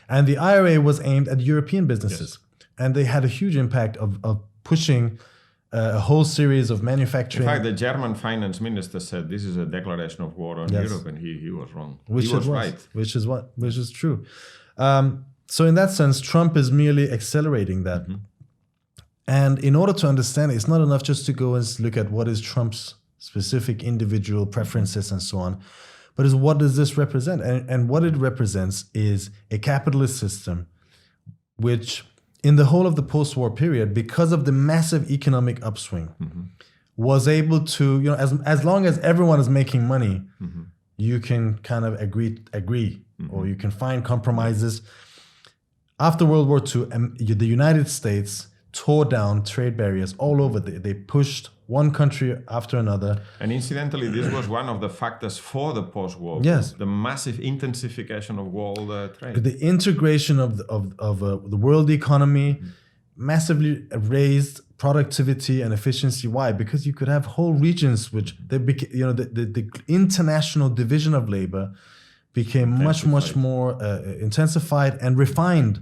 [SPEAKER 1] And the IRA was aimed at European businesses, and they had a huge impact of pushing a whole series of manufacturing.
[SPEAKER 2] In fact, the German finance minister said this is a declaration of war on Europe, and he was wrong.
[SPEAKER 1] Which
[SPEAKER 2] he was right.
[SPEAKER 1] Which is true. So in that sense, Trump is merely accelerating that. And in order to understand it, it's not enough just to go and look at what is Trump's specific individual preferences and so on, but is what does this represent? And what it represents is a capitalist system which, in the whole of the post-war period, because of the massive economic upswing, was able to, as long as everyone is making money, you can kind of agree, or you can find compromises. After World War II, the United States tore down trade barriers all over. They pushed one country after another. And
[SPEAKER 2] incidentally, this was one of the factors for the post-war. The massive intensification of world trade.
[SPEAKER 1] The integration of the world economy massively raised productivity and efficiency. Why? Because you could have whole regions which the international division of labor became much more intensified and refined,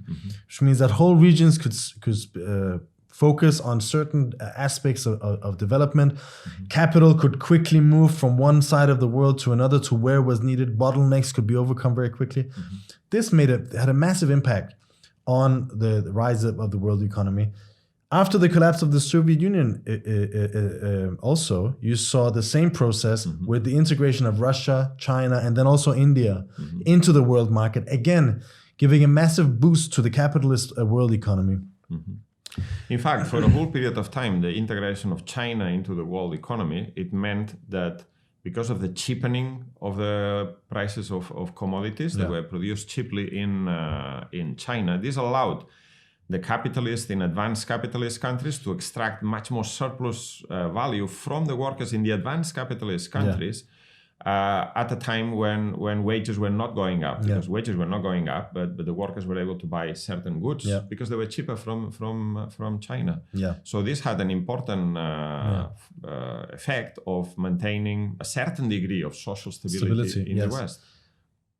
[SPEAKER 1] which means that whole regions could focus on certain aspects of development. Capital could quickly move from one side of the world to another to where was needed. Bottlenecks could be overcome very quickly. This had a massive impact on the rise of the world economy. After the collapse of the Soviet Union, also, you saw the same process with the integration of Russia, China, and then also India into the world market, again, giving a massive boost to the capitalist world economy.
[SPEAKER 2] In fact, for a whole period of time, the integration of China into the world economy, it meant that because of the cheapening of the prices of commodities that were produced cheaply in China, this allowed the capitalists in advanced capitalist countries to extract much more surplus value from the workers in the advanced capitalist countries at a time when wages were not going up. Because wages were not going up, but the workers were able to buy certain goods because they were cheaper from China. So this had an important effect of maintaining a certain degree of social stability in the West.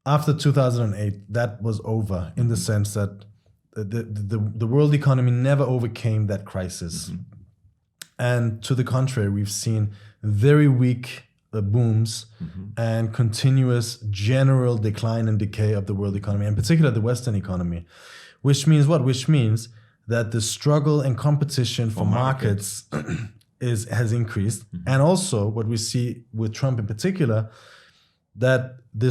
[SPEAKER 1] After 2008, that was over in the sense that the world economy never overcame that crisis. And to the contrary, we've seen very weak booms and continuous general decline and decay of the world economy, in particular the Western economy. Which means what? Which means that the struggle and competition for markets has increased. And also what we see with Trump in particular, that the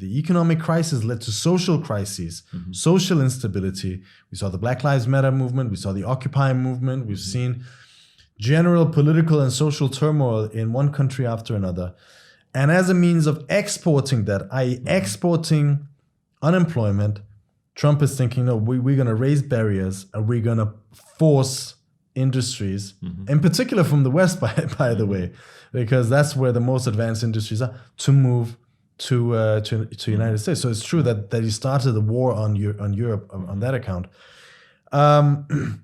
[SPEAKER 1] economic crisis led to social crises, social instability. We saw the Black Lives Matter movement, we saw the Occupy movement, we've seen general political and social turmoil in one country after another. And as a means of exporting that, i.e. exporting unemployment, Trump is thinking, no, we're going to raise barriers and we're going to force industries, in particular from the West, by the way, because that's where the most advanced industries are, to move to United States. So it's true that he started the war on Europe on that account. And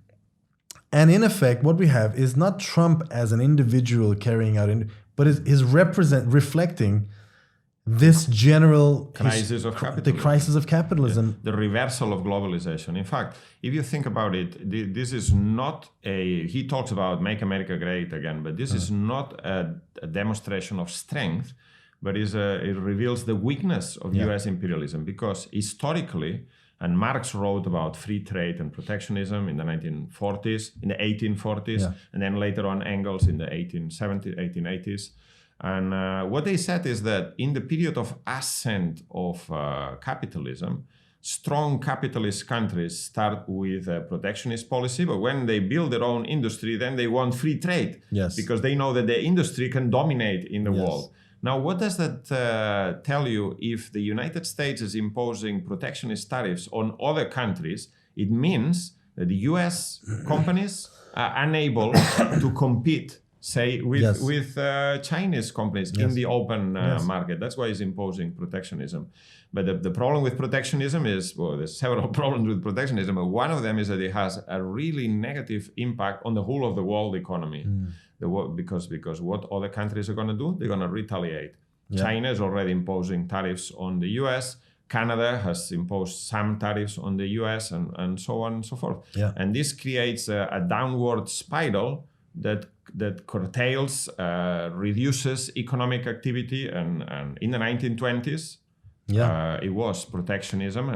[SPEAKER 1] in effect, what we have is not Trump as an individual carrying out, but is reflecting this general
[SPEAKER 2] crisis of capitalism.
[SPEAKER 1] The crisis of capitalism.
[SPEAKER 2] The reversal of globalization. In fact, if you think about it, this is not he talks about make America great again, but this is not a demonstration of strength, but it reveals the weakness of US imperialism, because historically, and Marx wrote about free trade and protectionism in the 1840s, and then later on Engels in the 1880s. And what they said is that in the period of ascent of capitalism, strong capitalist countries start with a protectionist policy, but when they build their own industry, then they want free trade, because they know that their industry can dominate in the world. Now, what does that tell you? If the United States is imposing protectionist tariffs on other countries, it means that the US companies are unable to compete, say, with Chinese companies in the open market. That's why it's imposing protectionism. But the problem with protectionism is, well, there's several problems with protectionism, but one of them is that it has a really negative impact on the whole of the world economy. Because what other countries are going to do? They're going to retaliate. China is already imposing tariffs on the US. Canada has imposed some tariffs on the US, and so on and so forth. And this creates a downward spiral that curtails, reduces economic activity, and in the 1920s, it was protectionism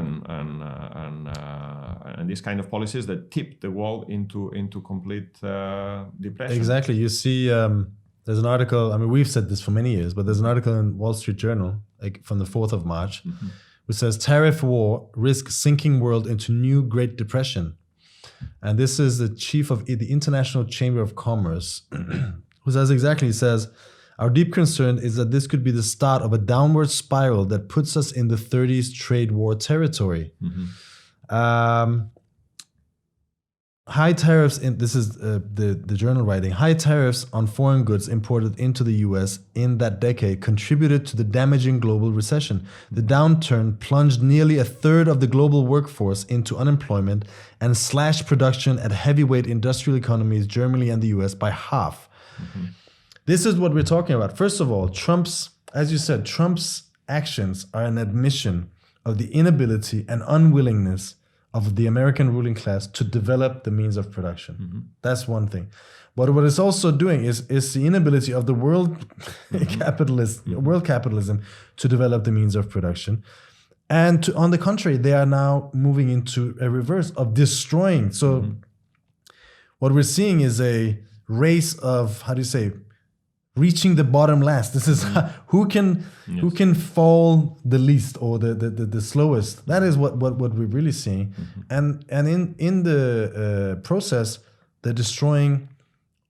[SPEAKER 2] and these kind of policies that tipped the world into complete depression.
[SPEAKER 1] Exactly. You see, there's an article. I mean, we've said this for many years, but there's an article in Wall Street Journal from the 4th of March, which says tariff war risks sinking world into new Great Depression. And this is the chief of the International Chamber of Commerce, who says exactly, he says, our deep concern is that this could be the start of a downward spiral that puts us in the 30s trade war territory. High tariffs, this is the journal writing, high tariffs on foreign goods imported into the US in that decade contributed to the damaging global recession. The downturn plunged nearly a third of the global workforce into unemployment and slashed production at heavyweight industrial economies, Germany and the US, by half. This is what we're talking about. First of all, as you said, Trump's actions are an admission of the inability and unwillingness of the American ruling class to develop the means of production. That's one thing. But what it's also doing is the inability of the world capitalism to develop the means of production. And on the contrary, they are now moving into a reverse of destroying. So what we're seeing is a race of, reaching the bottom last. This is who can fall the least or the slowest. That is what we're really seeing. And in the process, they're destroying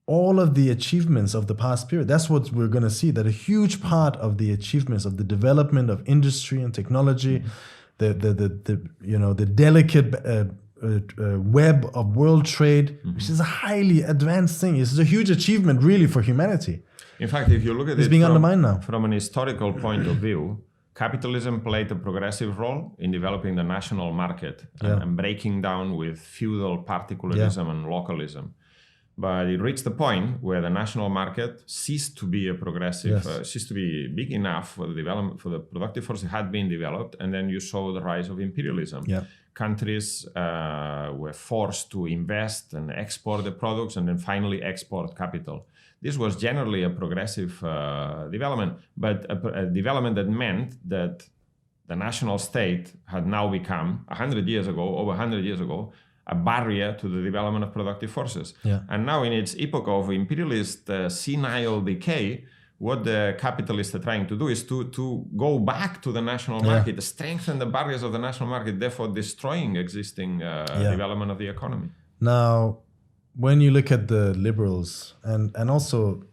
[SPEAKER 1] all of the achievements of the past period. That's what we're going to see, that a huge part of the achievements of the development of industry and technology, the delicate web of world trade, which is a highly advanced thing. It's a huge achievement really for humanity.
[SPEAKER 2] In fact, if you look at
[SPEAKER 1] it being undermined now.
[SPEAKER 2] From an historical point of view, capitalism played a progressive role in developing the national market and breaking down with feudal particularism and localism. But it reached the point where the national market ceased to be a progressive, ceased to be big enough for the development, for the productive force that had been developed. And then you saw the rise of imperialism.
[SPEAKER 1] Yeah.
[SPEAKER 2] Countries were forced to invest and export the products and then finally export capital. This was generally a progressive development, but a development that meant that the national state had now become, over 100 years ago, a barrier to the development of productive forces.
[SPEAKER 1] Yeah.
[SPEAKER 2] And now in its epoch of imperialist senile decay, what the capitalists are trying to do is to go back to the national market, strengthen the barriers of the national market, therefore destroying existing development of the economy.
[SPEAKER 1] Now, when you look at the liberals and also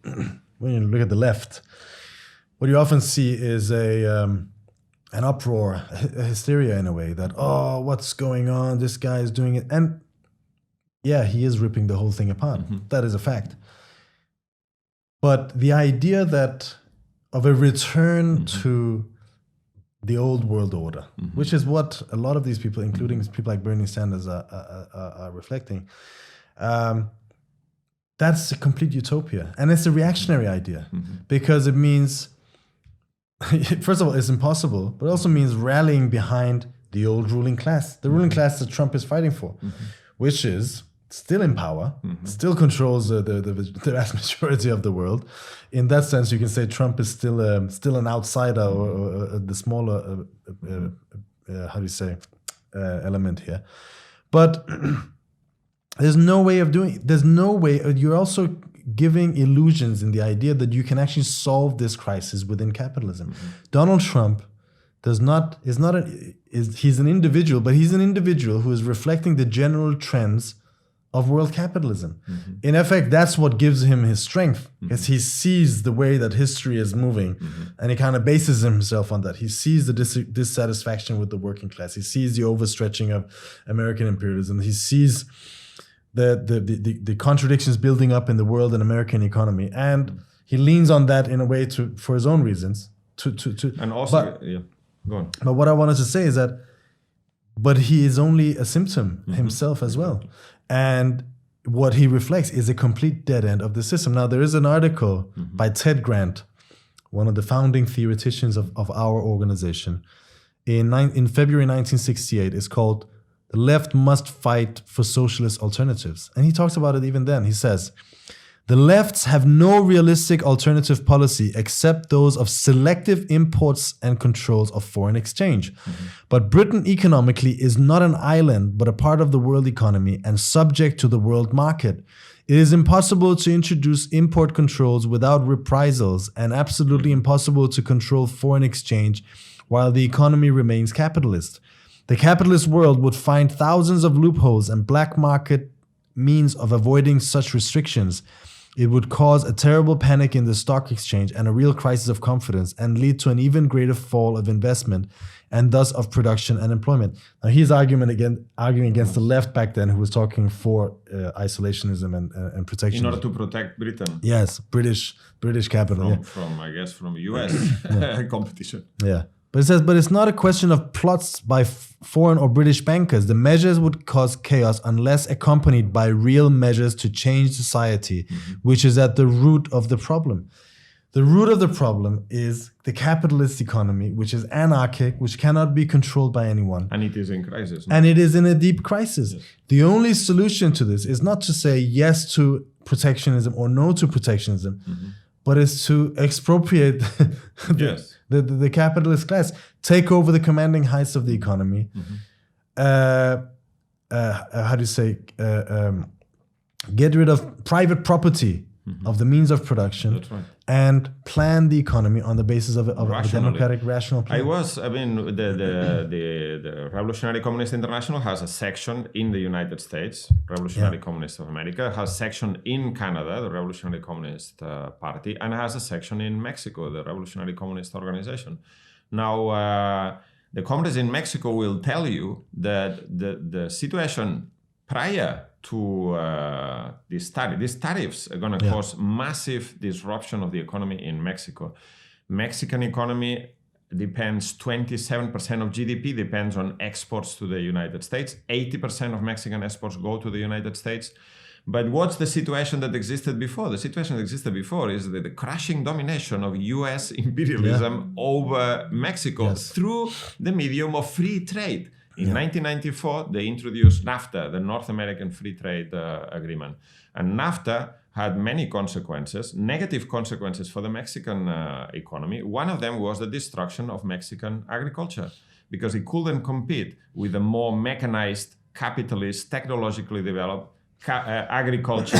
[SPEAKER 1] when you look at the left, what you often see is an uproar, a hysteria in a way that, oh, what's going on? This guy is doing it. And yeah, he is ripping the whole thing apart. Mm-hmm. That is a fact. But the idea of a return to the old world order, which is what a lot of these people, including people like Bernie Sanders, are reflecting, that's a complete utopia. And it's a reactionary idea because it means, first of all, it's impossible, but it also means rallying behind the old ruling class, the ruling class that Trump is fighting for, which is still in power, still controls the vast majority of the world. In that sense, you can say Trump is still an outsider or the smaller, element here. But there's no way of doing it. There's no way. You're also giving illusions in the idea that you can actually solve this crisis within capitalism. Donald Trump he's an individual, but he's an individual who is reflecting the general trends of world capitalism. In effect, that's what gives him his strength, because he sees the way that history is moving, and he kind of bases himself on that. He sees the dissatisfaction with the working class. He sees the overstretching of American imperialism. He sees the contradictions building up in the world and American economy, and he leans on that in a way for his own reasons.
[SPEAKER 2] And also, go on.
[SPEAKER 1] But what I wanted to say is that, but he is only a symptom himself as well. And what he reflects is a complete dead end of the system. Now, there is an article by Ted Grant, one of the founding theoreticians of our organization, in February 1968. It's called "The Left Must Fight for Socialist Alternatives." And he talks about it even then. He says, "The lefts have no realistic alternative policy except those of selective imports and controls of foreign exchange. But Britain economically is not an island, but a part of the world economy and subject to the world market. It is impossible to introduce import controls without reprisals and absolutely impossible to control foreign exchange while the economy remains capitalist. The capitalist world would find thousands of loopholes and black market means of avoiding such restrictions. It would cause a terrible panic in the stock exchange and a real crisis of confidence and lead to an even greater fall of investment and thus of production and employment." Now, he's arguing against the left back then, who was talking for isolationism and protectionism.
[SPEAKER 2] In order to protect Britain.
[SPEAKER 1] Yes, British capital.
[SPEAKER 2] From US competition.
[SPEAKER 1] Yeah. But it says, but it's not a question of plots by foreign or British bankers. The measures would cause chaos unless accompanied by real measures to change society, which is at the root of the problem. The root of the problem is the capitalist economy, which is anarchic, which cannot be controlled by anyone.
[SPEAKER 2] And it is in crisis.
[SPEAKER 1] And it is in a deep crisis. Yes. The only solution to this is not to say yes to protectionism or no to protectionism, but is to expropriate the capitalist class, take over the commanding heights of the economy. Get rid of private property of the means of production, and plan the economy on the basis of a democratic, rational plan.
[SPEAKER 2] The Revolutionary Communist International has a section in the United States. Revolutionary Communists of America has a section in Canada, the Revolutionary Communist Party, and has a section in Mexico, the Revolutionary Communist Organization. Now, the communists in Mexico will tell you that the situation prior to these tariffs are going to cause massive disruption of the economy in Mexico. Mexican economy depends, 27% of GDP depends on exports to the United States. 80% of Mexican exports go to the United States. But what's the situation that existed before? The situation that existed before is the crushing domination of US imperialism over Mexico through the medium of free trade. In 1994, they introduced NAFTA, the North American Free Trade Agreement. And NAFTA had many consequences, negative consequences for the Mexican economy. One of them was the destruction of Mexican agriculture, because it couldn't compete with the more mechanized, capitalist, technologically developed agriculture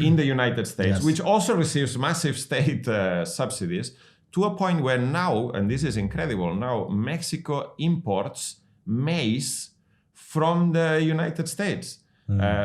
[SPEAKER 2] in the United States, which also receives massive state subsidies, to a point where now, and this is incredible, now Mexico imports maize from the United States.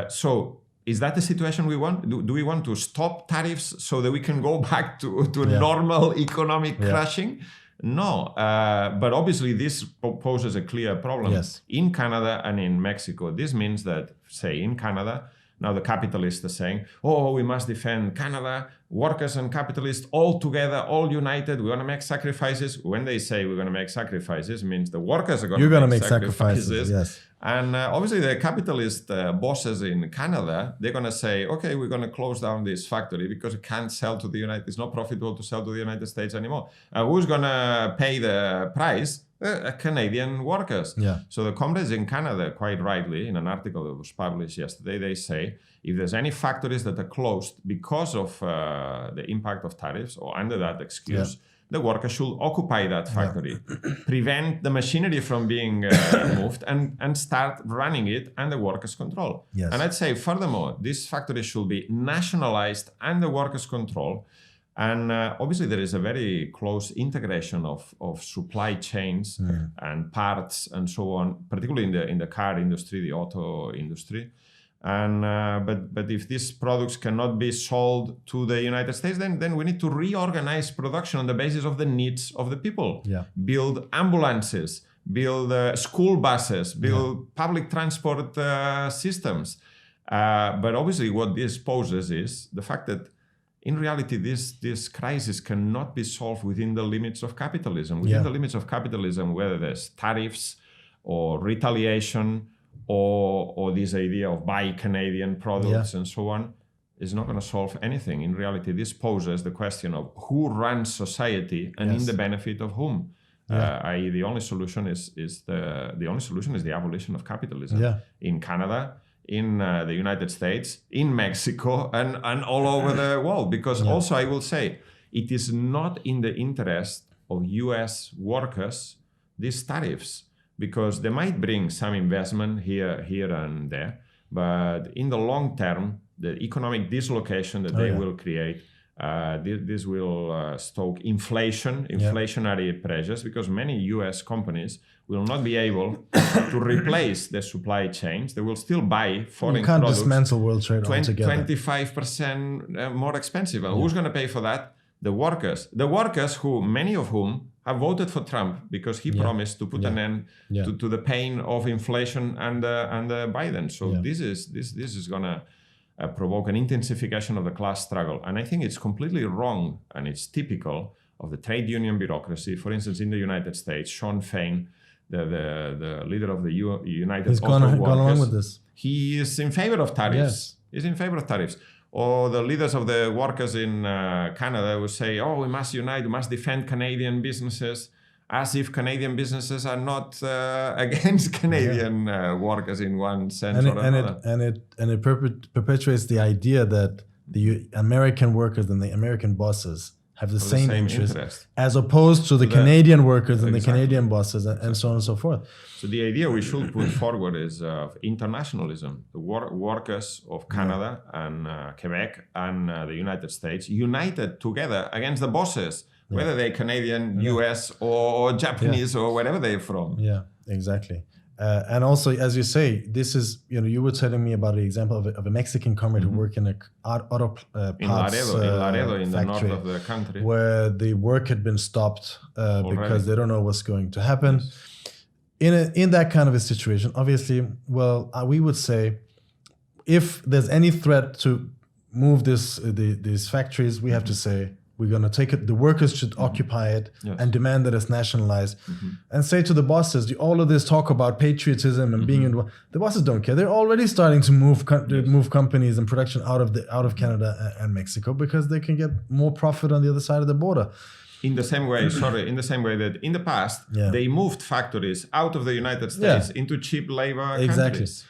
[SPEAKER 2] So is that the situation we want? Do we want to stop tariffs so that we can go back to normal economic crushing? No, but obviously this poses a clear problem in Canada and in Mexico. This means that, say, in Canada, now the capitalists are saying, oh, we must defend Canada, workers and capitalists all together, all united, we want to make sacrifices. When they say we're going to make sacrifices, it means the workers are going to make sacrifices. Yes. And obviously the capitalist bosses in Canada, they're going to say, okay, we're going to close down this factory because it can't sell to the United States. It's not profitable to sell to the United States anymore. Who's going to pay the price? Canadian workers. So the comrades in Canada, quite rightly, in an article that was published yesterday, they say if there's any factories that are closed because of the impact of tariffs or under that excuse, the workers should occupy that factory, prevent the machinery from being moved, and start running it under workers' control. And I'd say, furthermore, these factories should be nationalized under workers' control. And obviously there is a very close integration of supply chains and parts and so on, particularly in the car industry, the auto industry. And but if these products cannot be sold to the United States, then we need to reorganize production on the basis of the needs of the people. Build ambulances, build school buses, build public transport systems. But obviously what this poses is the fact that in reality, this crisis cannot be solved within the limits of capitalism. Within the limits of capitalism, whether there's tariffs or retaliation or this idea of buy Canadian products and so on, is not going to solve anything. In reality, this poses the question of who runs society and in the benefit of whom. I.e., the only solution is the abolition of capitalism in Canada, in the United States, in Mexico, and all over the world. Because also I will say, it is not in the interest of US workers, these tariffs, because they might bring some investment here and there, but in the long term, the economic dislocation that they will create, this will stoke inflationary pressures, because many US companies will not be able to replace the supply chains. They will still buy foreign products. You can't
[SPEAKER 1] dismantle world trade altogether.
[SPEAKER 2] 25% more expensive. And who's going to pay for that? The workers. The workers who, many of whom, have voted for Trump because he promised to put an end to the pain of inflation and Biden. So this is going to provoke an intensification of the class struggle. And I think it's completely wrong, and it's typical of the trade union bureaucracy. For instance, in the United States, Sean Fain, the leader of the United Auto Workers,
[SPEAKER 1] gone along with this.
[SPEAKER 2] He is in favor of tariffs. He's in favor of tariffs. Or the leaders of the workers in Canada would say, oh, we must unite, we must defend Canadian businesses, as if Canadian businesses are not against Canadian workers in one sense or another.
[SPEAKER 1] And it perpetuates the idea that the American workers and the American bosses have the same interest, as opposed to the Canadian workers and the Canadian bosses, and so on and so forth.
[SPEAKER 2] So the idea we should put forward is internationalism. The workers of Canada and Quebec and the United States united together against the bosses, whether they're Canadian, US, or Japanese, or wherever they're from.
[SPEAKER 1] Yeah, exactly. And also, as you say, this is, you were telling me about the example of a Mexican comrade who worked in a auto parts
[SPEAKER 2] in Laredo, in the north of the country,
[SPEAKER 1] where the work had been stopped because they don't know what's going to happen. In that kind of a situation, obviously, we would say, if there's any threat to move these factories, we have to say, We're going to take it. The workers should occupy it and demand that it's nationalized. And say to the bosses, all of this talk about patriotism and being in the bosses don't care. They're already starting to move companies and production out of Canada and Mexico because they can get more profit on the other side of the border.
[SPEAKER 2] In the same way that in the past, they moved factories out of the United States into cheap labor countries.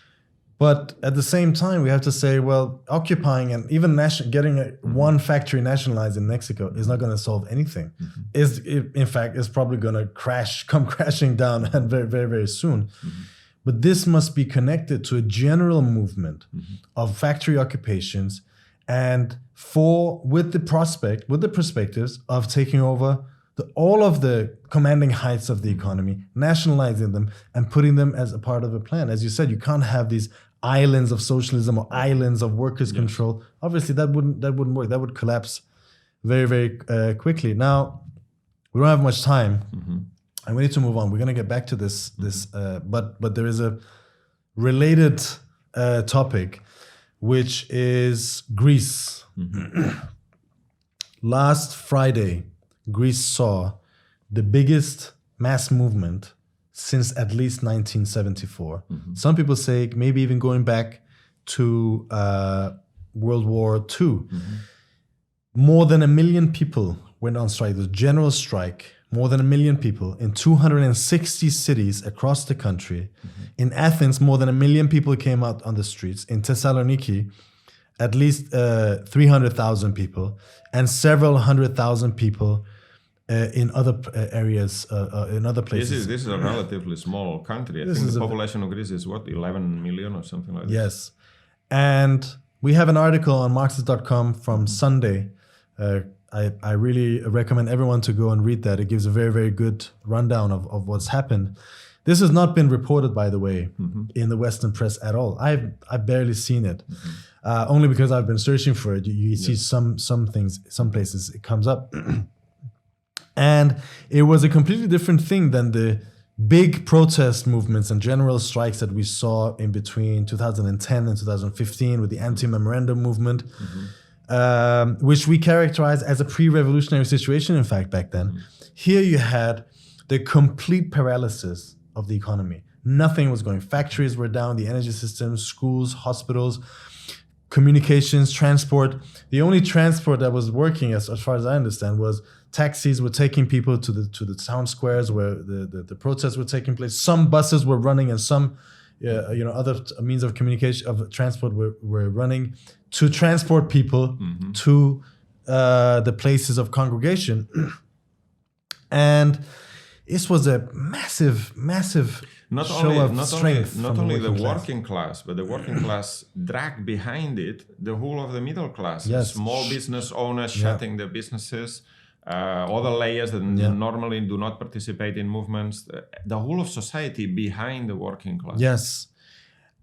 [SPEAKER 1] But at the same time, we have to say, well, occupying and even getting one factory nationalized in Mexico is not going to solve anything. In fact, it's probably going to come crashing down and very, very, very soon. But this must be connected to a general movement of factory occupations and with the perspectives of taking over all of the commanding heights of the economy, nationalizing them and putting them as a part of a plan. As you said, you can't have these islands of socialism or islands of workers' control. Obviously, that wouldn't work. That would collapse very, very quickly. Now, we don't have much time, and we need to move on. We're going to get back to this, but there is a related topic, which is Greece. Last Friday, Greece saw the biggest mass movement since at least 1974. Some people say maybe even going back to World War II. More than 1 million people went on strike. The general strike, more than 1 million people in 260 cities across the country. In Athens, more than 1 million people came out on the streets. In Thessaloniki, at least 300,000 people, and several 100,000 people in other areas, in other places.
[SPEAKER 2] This is a relatively small country. I think the population of Greece is 11 million or something like that.
[SPEAKER 1] Yes. And we have an article on Marxist.com from Sunday. I really recommend everyone to go and read that. It gives a very, very good rundown of what's happened. This has not been reported, by the way, in the Western press at all. I've barely seen it, only because I've been searching for it. You see some things, some places it comes up. And it was a completely different thing than the big protest movements and general strikes that we saw in between 2010 and 2015 with the anti-memorandum movement, which we characterized as a pre-revolutionary situation, in fact, back then. Here you had the complete paralysis of the economy. Nothing was going. Factories were down, the energy systems, schools, hospitals, communications, transport. The only transport that was working, as far as I understand, was taxis were taking people to the town squares where the protests were taking place. Some buses were running, and some other means of communication of transport were running to transport people to the places of congregation. And this was a massive show of strength.
[SPEAKER 2] Not only the working class, but the working class dragged behind it the whole of the middle class.
[SPEAKER 1] Yes.
[SPEAKER 2] Small business owners shutting their businesses, other layers that normally do not participate in movements. The whole of society behind the working class.
[SPEAKER 1] Yes,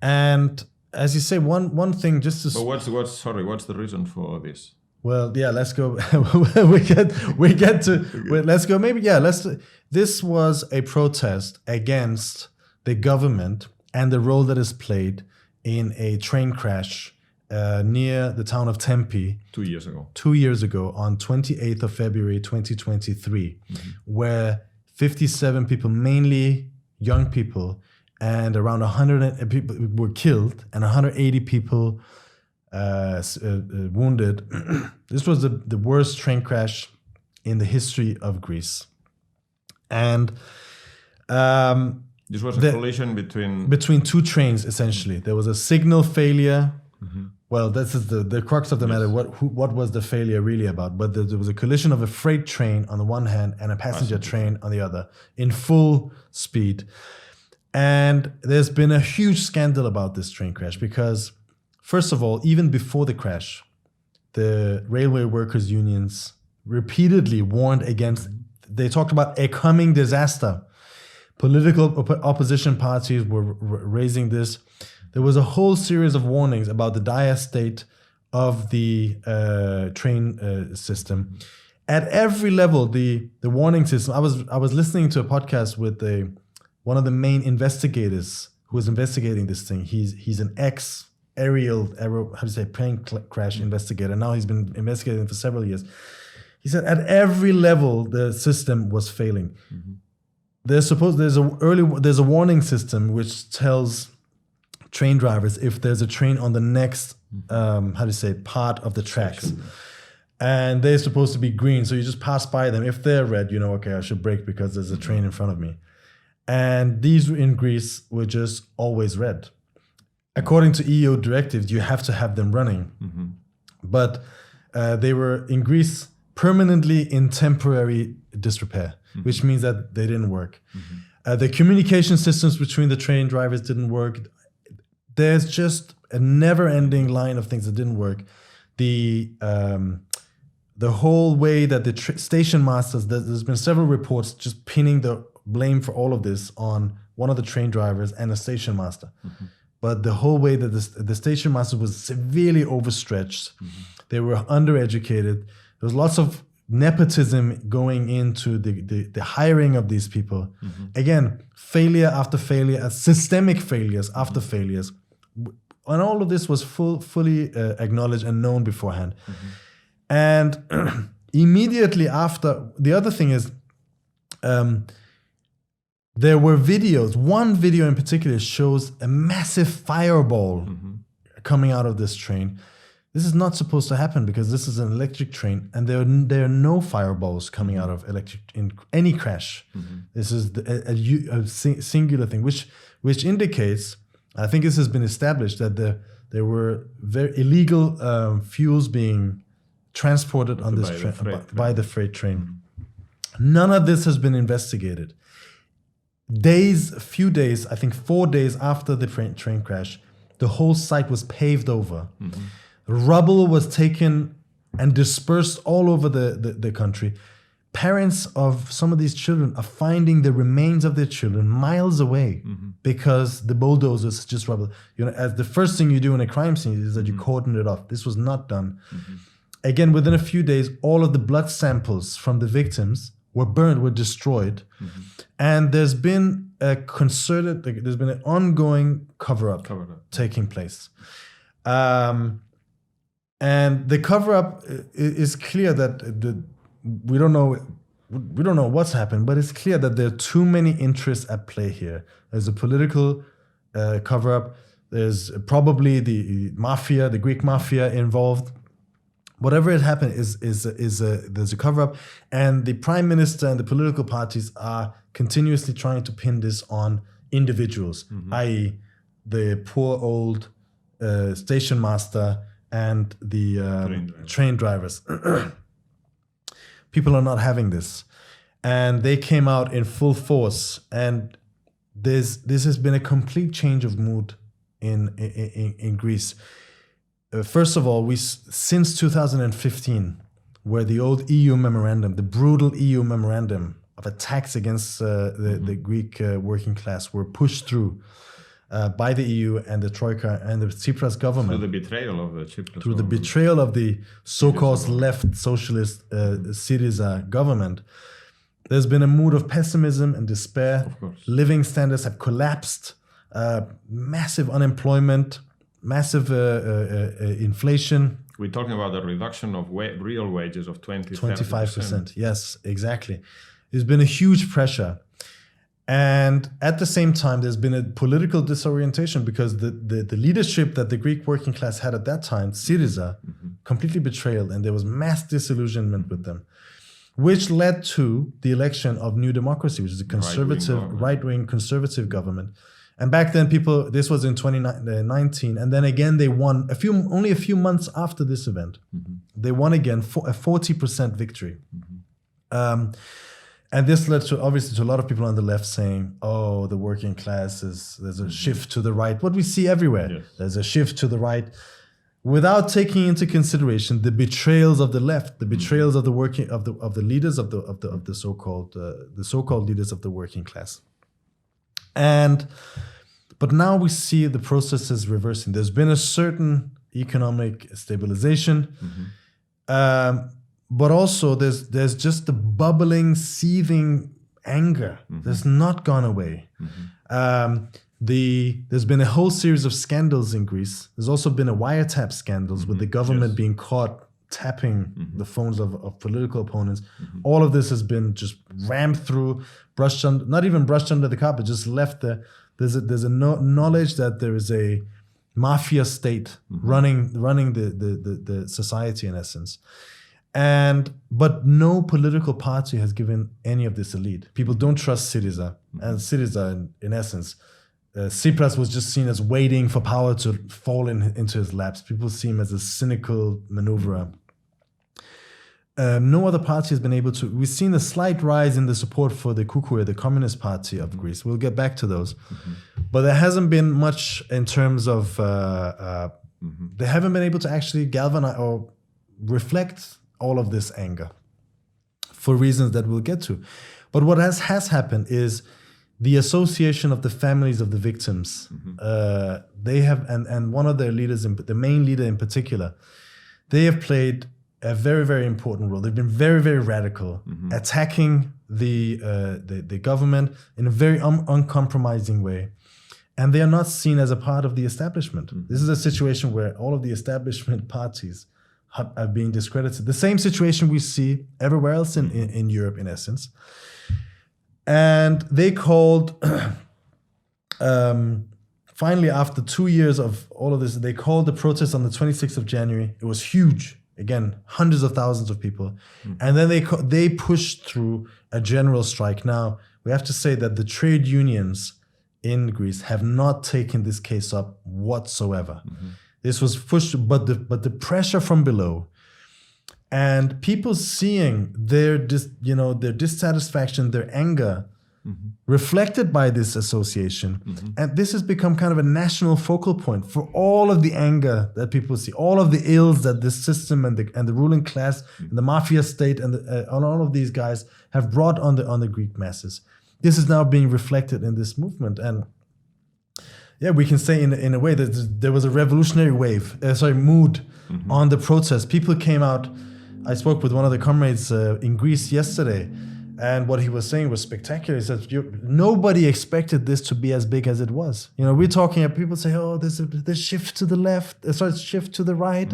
[SPEAKER 1] and as you say, one thing just to.
[SPEAKER 2] But what's the reason for this?
[SPEAKER 1] Well, yeah, let's go. we get to. Let's go. Maybe this was a protest against the government and the role that is played in a train crash near the town of Tempe
[SPEAKER 2] 2 years ago.
[SPEAKER 1] 2 years ago, on 28th of February 2023, where 57 people, mainly young people, and around 100 people were killed and 180 people wounded. This was the worst train crash in the history of Greece. And
[SPEAKER 2] this was a collision
[SPEAKER 1] between two trains, essentially. There was a signal failure. Well, this is the crux of the matter. What was the failure really about? But there was a collision of a freight train on the one hand and a passenger train on the other in full speed. And there's been a huge scandal about this train crash because, first of all, even before the crash, the railway workers' unions repeatedly warned against. They talked about a coming disaster. Political opposition parties were raising this. There was a whole series of warnings about the dire state of the train system. At every level, the warning system. I was listening to a podcast with one of the main investigators who was investigating this thing. He's an plane crash investigator. Now he's been investigating for several years. He said at every level the system was failing. There's a warning system which tells train drivers if there's a train on the next part of the tracks. And they're supposed to be green, so you just pass by them. If they're red, you know, okay, I should brake because there's a train in front of me. And these in Greece were just always red. According to EU directives, you have to have them running. But they were in Greece permanently in temporary disrepair, which means that they didn't work. The communication systems between the train drivers didn't work. There's just a never-ending line of things that didn't work. The whole way that the station masters, there's been several reports just pinning the blame for all of this on one of the train drivers and a station master. But the whole way that the station master was severely overstretched. They were undereducated. There was lots of nepotism going into the hiring of these people. Again, failure after failure, systemic failures after failures. And all of this was fully acknowledged and known beforehand. And immediately after, the other thing is, there were videos. One video in particular shows a massive fireball coming out of this train. This is not supposed to happen because this is an electric train, and there are no fireballs coming out of electric in any crash. This is a singular thing, which indicates, I think this has been established, that there were very illegal fuels being transported on this train by the freight train. None of this has been investigated. A few days, I think 4 days after the train crash, the whole site was paved over. Rubble was taken and dispersed all over the country. Parents of some of these children are finding the remains of their children miles away because the bulldozers just rubble. You know, as the first thing you do in a crime scene is that you cordon it off. This was not done. Again, within a few days, all of the blood samples from the victims were burned, were destroyed. And there's been there's been an ongoing cover-up taking place. And the cover-up is clear that we don't know what's happened, but it's clear that there are too many interests at play here. There's a political cover-up. There's probably the mafia, the Greek mafia involved. Whatever it happened there's a cover-up, and the prime minister and the political parties are continuously trying to pin this on individuals, i.e. the poor old station master and the train drivers. People are not having this, and they came out in full force, and this has been a complete change of mood in Greece. First of all, since 2015, where the old EU memorandum, the brutal EU memorandum of attacks against the Greek working class were pushed through by the EU and the Troika and the Tsipras government.
[SPEAKER 2] Through the betrayal of the Tsipras
[SPEAKER 1] Through the betrayal of the so-called left socialist Syriza government. There's been a mood of pessimism and despair.
[SPEAKER 2] Of course.
[SPEAKER 1] Living standards have collapsed. Massive unemployment. Massive inflation.
[SPEAKER 2] We're talking about the reduction of real wages of
[SPEAKER 1] 25%. Yes, exactly. There's been a huge pressure. And at the same time, there's been a political disorientation because the leadership that the Greek working class had at that time, Syriza, completely betrayed, and there was mass disillusionment with them, which led to the election of New Democracy, which is a conservative, right-wing conservative government. And back then, this was in 2019, and then again they won only a few months after this event. They won again a 40% victory. And this led to, obviously, to a lot of people on the left saying, oh, the working class there's a shift to the right. What we see everywhere, yes. There's a shift to the right, without taking into consideration the betrayals of the left, the betrayals of the leaders of the so-called leaders of the working class. But now we see the processes reversing. There's been a certain economic stabilization, but also there's just the bubbling, seething anger that's not gone away. There's been a whole series of scandals in Greece. There's also been a wiretap scandals with the government being caught tapping the phones of political opponents. All of this has been just rammed through, not even brushed under the carpet, just left there. There's a knowledge that there is a mafia state running the society in essence. But no political party has given any of this a lead. People don't trust Syriza. And Syriza, in essence, Tsipras was just seen as waiting for power to fall into his laps. People see him as a cynical maneuverer. No other party has been able to. We've seen a slight rise in the support for the Kukue, the Communist Party of Greece. We'll get back to those. But there hasn't been much in terms of, they haven't been able to actually galvanize or reflect all of this anger for reasons that we'll get to. But what has happened is the association of the families of the victims. They have, and one of their leaders, the main leader in particular, they have played a very, very important role. They've been very, very radical, attacking the government in a very uncompromising way. And they are not seen as a part of the establishment. This is a situation where all of the establishment parties are being discredited. The same situation we see everywhere else in Europe, in essence. And they called, finally, after 2 years of all of this, they called the protest on the 26th of January. It was huge. Again, hundreds of thousands of people. And then they pushed through a general strike. Now, we have to say that the trade unions in Greece have not taken this case up whatsoever. This was pushed, but the pressure from below and people seeing their dissatisfaction, their anger reflected by this association. And this has become kind of a national focal point for all of the anger that people see, all of the ills that this system and the ruling class and the mafia state and all of these guys have brought on the Greek masses. This is now being reflected in this movement. And yeah, we can say in a way that there was a revolutionary mood on the protest. People came out. I spoke with one of the comrades in Greece yesterday, and what he was saying was spectacular. He said, nobody expected this to be as big as it was. You know, we're talking, people say, oh, there's a shift to the left, shift to the right,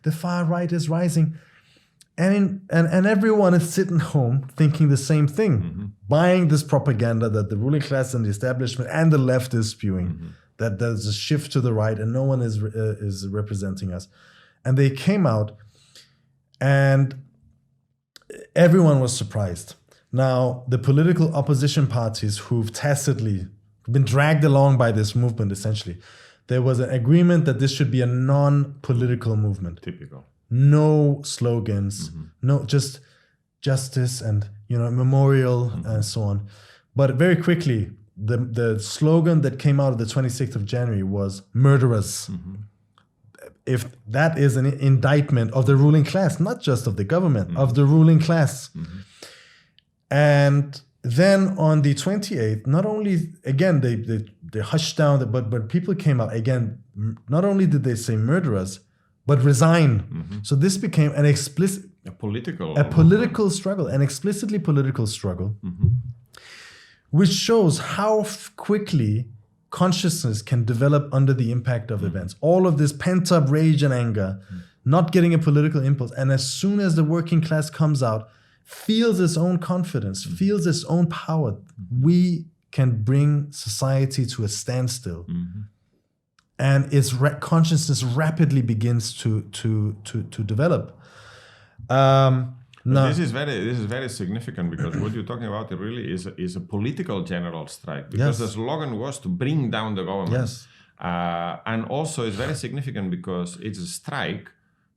[SPEAKER 1] the far right is rising. And everyone is sitting home thinking the same thing, buying this propaganda that the ruling class and the establishment and the left is spewing, that there's a shift to the right and no one is representing us. And they came out and everyone was surprised. Now, the political opposition parties who've tacitly been dragged along by this movement, essentially, there was an agreement that this should be a non-political movement.
[SPEAKER 2] Typical.
[SPEAKER 1] No slogans, no, just justice and, memorial and so on. But very quickly, the slogan that came out of the 26th of January was murderous. If that is an indictment of the ruling class, not just of the government, of the ruling class. And then on the 28th, not only, again, they hushed down, but people came out, again, not only did they say murderous, but resign. So this became an explicit...
[SPEAKER 2] A political
[SPEAKER 1] struggle, an explicitly political struggle, which shows how quickly consciousness can develop under the impact of events. All of this pent-up rage and anger, not getting a political impulse. And as soon as the working class comes out, feels its own confidence, feels its own power, we can bring society to a standstill. And its consciousness rapidly begins to develop.
[SPEAKER 2] This is very significant because what you're talking about really is a political general strike, because the slogan was to bring down the government. And also it's very significant because it's a strike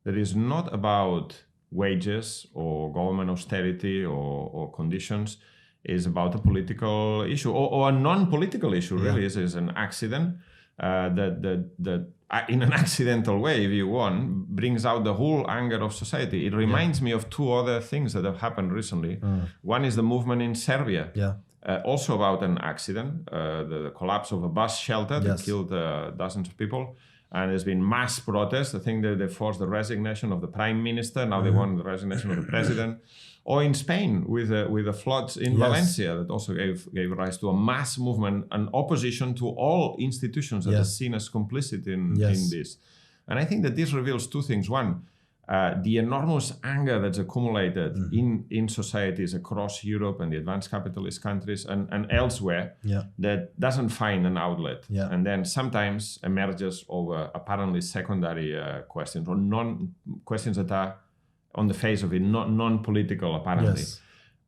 [SPEAKER 2] that is not about wages or government austerity or conditions. Is about a political issue or a non-political issue. Really, is an accident. That in an accidental way, if you want, brings out the whole anger of society. It reminds me of two other things that have happened recently. One is the movement in Serbia, also about an accident, the collapse of a bus shelter that killed dozens of people. And there's been mass protests. I think that they forced the resignation of the prime minister. Now they want the resignation of the president. Or in Spain with the floods in Valencia that also gave rise to a mass movement, an opposition to all institutions that are seen as complicit in this. And I think that this reveals two things. One, the enormous anger that's accumulated in societies across Europe and the advanced capitalist countries and elsewhere that doesn't find an outlet. And then sometimes emerges over apparently secondary questions or questions that are on the face of it, non-political apparently.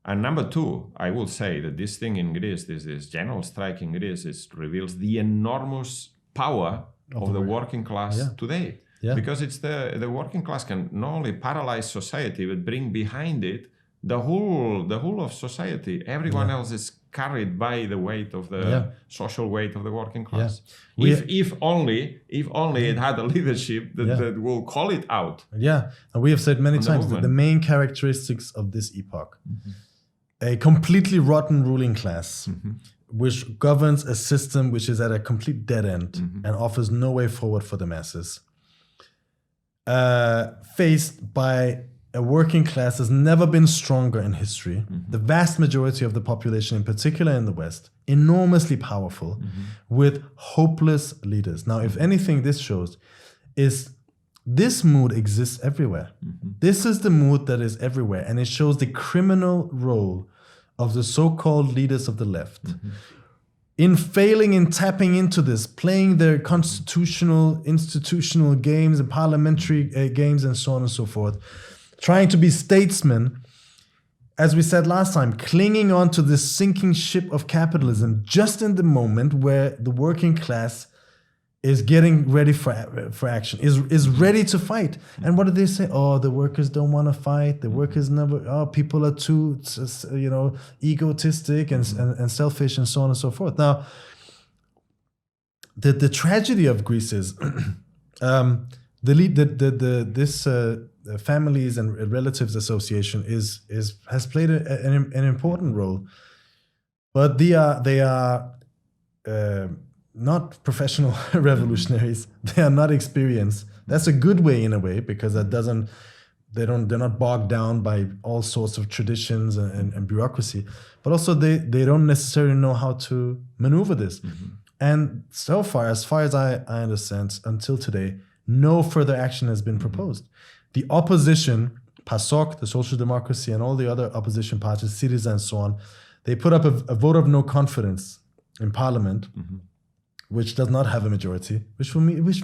[SPEAKER 2] And number two, I will say that this thing in Greece, this general strike in Greece, reveals the enormous power of the working class today. Because it's the working class can not only paralyze society, but bring behind it the whole of society. Everyone else is carried by the weight of the social weight of the working class. If only it had a leadership that will call it out.
[SPEAKER 1] And we have said many times that the main characteristics of this epoch, a completely rotten ruling class, which governs a system which is at a complete dead end and offers no way forward for the masses. Faced by a working class has never been stronger in history. The vast majority of the population, in particular in the West, enormously powerful, with hopeless leaders. Now, if anything this shows is this mood exists everywhere. This is the mood that is everywhere, and it shows the criminal role of the so-called leaders of the left. In failing in tapping into this, playing their institutional games and parliamentary games and so on and so forth, trying to be statesmen, as we said last time, clinging on to this sinking ship of capitalism just in the moment where the working class is getting ready for action, is ready to fight. And what do they say? Oh, the workers don't want to fight. The workers never, people are too, egotistic and selfish and so on and so forth. Now, the tragedy of Greece is this Families and Relatives Association has played an important role, but they are not professional revolutionaries. They are not experienced. That's a good way in a way, because they're not bogged down by all sorts of traditions and bureaucracy, but also they don't necessarily know how to maneuver this. And so far as I understand, until today, no further action has been proposed. The opposition, PASOK, the Social Democracy, and all the other opposition parties, Syriza and so on, they put up a vote of no confidence in parliament, which does not have a majority, which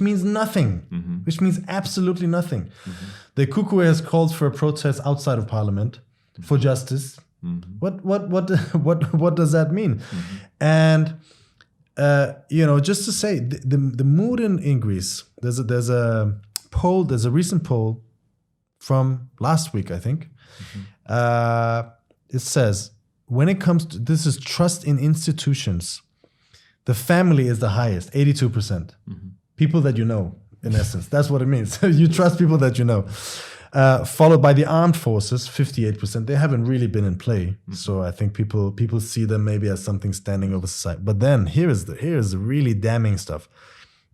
[SPEAKER 1] means nothing, which means absolutely nothing. The Kukue has called for a protest outside of parliament for justice. What does that mean? And just to say, the mood in Greece. There's a poll. There's a recent poll from last week, I think. It says, when it comes to this, is trust in institutions. The family is the highest, 82%. People that you know, in essence. That's what it means. You trust people that you know. Followed by the armed forces, 58%. They haven't really been in play. So I think people see them maybe as something standing over society. But then here is the really damning stuff.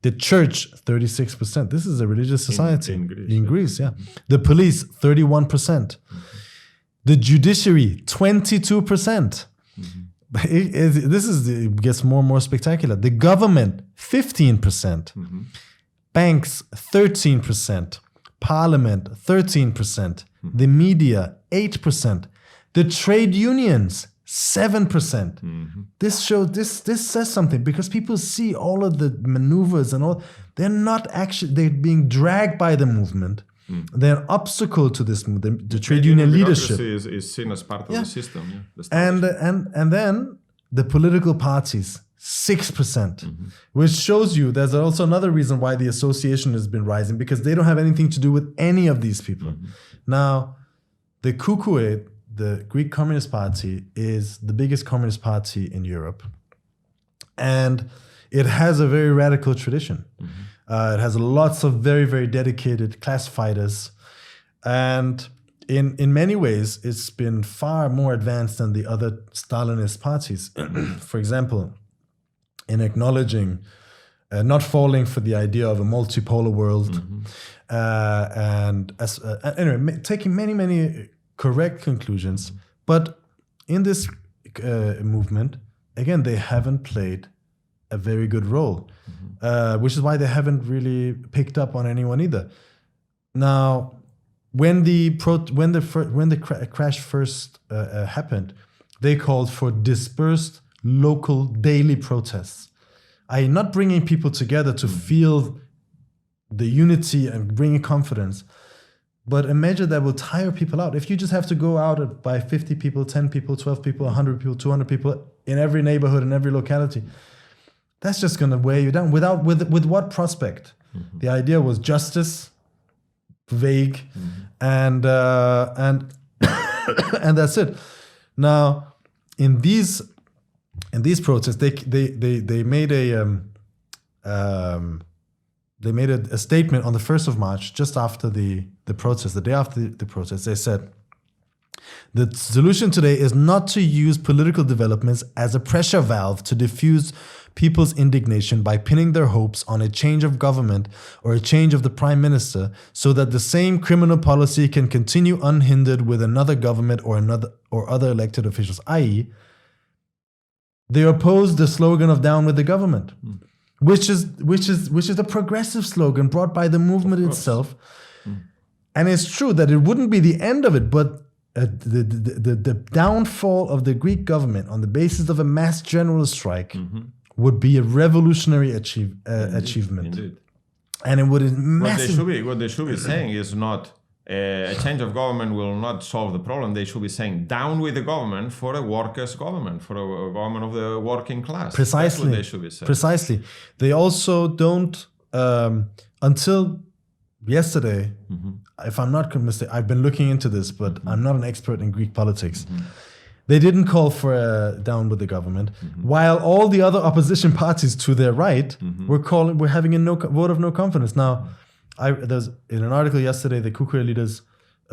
[SPEAKER 1] The church, 36%. This is a religious society. In Greece, yeah. The police, 31%. The judiciary, 22%. It gets more and more spectacular. The government, 15%. Banks, 13%. Parliament, 13%. The media, 8%. The trade unions, 7%. This says something, because people see all of the maneuvers and all. They're being dragged by the movement. They're an obstacle to this. The trade union leadership
[SPEAKER 2] is seen as part of the system.
[SPEAKER 1] And then the political parties, 6%, which shows you there's also another reason why the association has been rising, because they don't have anything to do with any of these people. Now, the Kukue, the Greek Communist Party, is the biggest communist party in Europe, and it has a very radical tradition. It has lots of very, very dedicated class fighters. And in many ways, it's been far more advanced than the other Stalinist parties. For example, in acknowledging, not falling for the idea of a multipolar world, anyway, taking many, many correct conclusions. But in this movement, again, they haven't played a very good role, which is why they haven't really picked up on anyone either. Now, when the crash first happened, they called for dispersed local daily protests. I not bringing people together to feel the unity and bringing confidence, but a measure that will tire people out. If you just have to go out by 50 people, 10 people, 12 people, 100 people, 200 people in every neighborhood, in every locality, that's just going to wear you down. With what prospect? The idea was justice, vague, and and that's it. Now, in these protests, they made a statement on the 1st of March, just after the protest, the day after the protest. They said, the solution today is not to use political developments as a pressure valve to diffuse people's indignation by pinning their hopes on a change of government or a change of the prime minister, so that the same criminal policy can continue unhindered with another government or other elected officials, i.e., they opposed the slogan of "down with the government," which is a progressive slogan brought by the movement itself. And it's true that it wouldn't be the end of it, but the downfall of the Greek government on the basis of a mass general strike would be a revolutionary achievement.
[SPEAKER 2] Indeed.
[SPEAKER 1] And it would massive.
[SPEAKER 2] What they should be saying is not a change of government will not solve the problem. They should be saying down with the government for a workers' government, for a government of the working class.
[SPEAKER 1] Precisely.
[SPEAKER 2] That's what they should be saying.
[SPEAKER 1] Precisely. They also don't, until yesterday, if I'm not mistaken, I've been looking into this, but I'm not an expert in Greek politics. They didn't call for a down with the government, while all the other opposition parties to their right were having a vote of no confidence. Now, there's in an article yesterday, the Kukure leaders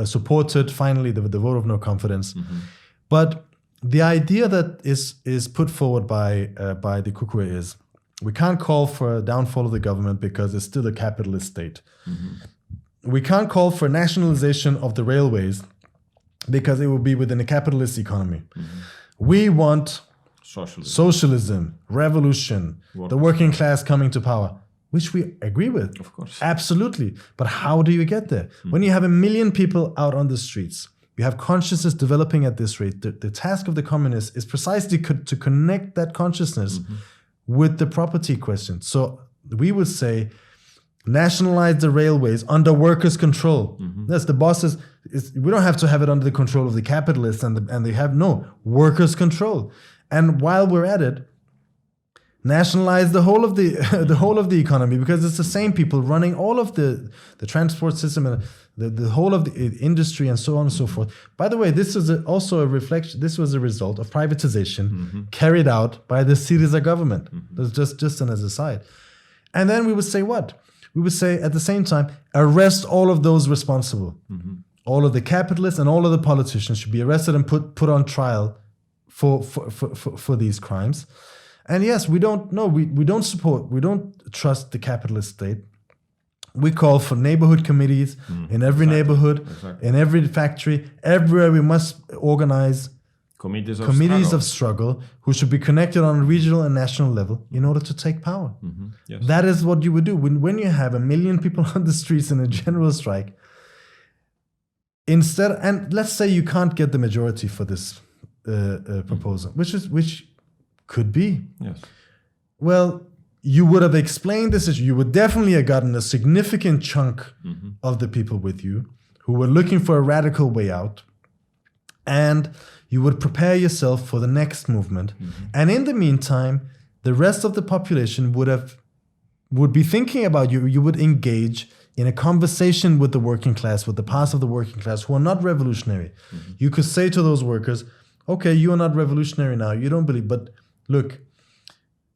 [SPEAKER 1] supported finally the vote of no confidence, but the idea that is put forward by the Kukure is, we can't call for a downfall of the government because it's still a capitalist state. We can't call for nationalization of the railways because it will be within a capitalist economy. We want socialism, revolution, the working class coming to power, which we agree with.
[SPEAKER 2] Of course.
[SPEAKER 1] Absolutely. But how do you get there? When you have 1 million people out on the streets, you have consciousness developing at this rate. The task of the communists is precisely to connect that consciousness with the property question. So we would say, nationalize the railways under workers' control. That's the bosses. We don't have to have it under the control of the capitalists, and they have workers' control. And while we're at it, nationalize the whole of the economy, because it's the same people running all of the transport system and the whole of the industry and so on and so forth. By the way, this is also a reflection. This was a result of privatization carried out by the Syriza government. That's just an as a side. And then we would say what? We would say at the same time, arrest all of those responsible. All of the capitalists and all of the politicians should be arrested and put on trial for these crimes. And yes, we don't trust the capitalist state. We call for neighborhood committees in every neighborhood, in every factory, everywhere. We must organize committees of struggle who should be connected on a regional and national level in order to take power.
[SPEAKER 2] Yes.
[SPEAKER 1] That is what you would do when you have 1 million people on the streets in a general strike. Instead, and let's say you can't get the majority for this proposal, which could be.
[SPEAKER 2] Yes.
[SPEAKER 1] Well, you would have explained this issue. You would definitely have gotten a significant chunk of the people with you who were looking for a radical way out, and you would prepare yourself for the next movement. And in the meantime, the rest of the population would be thinking about you. You would engage in a conversation with the working class, with the past of the working class who are not revolutionary. You could say to those workers, okay, you are not revolutionary now. You don't believe, but look,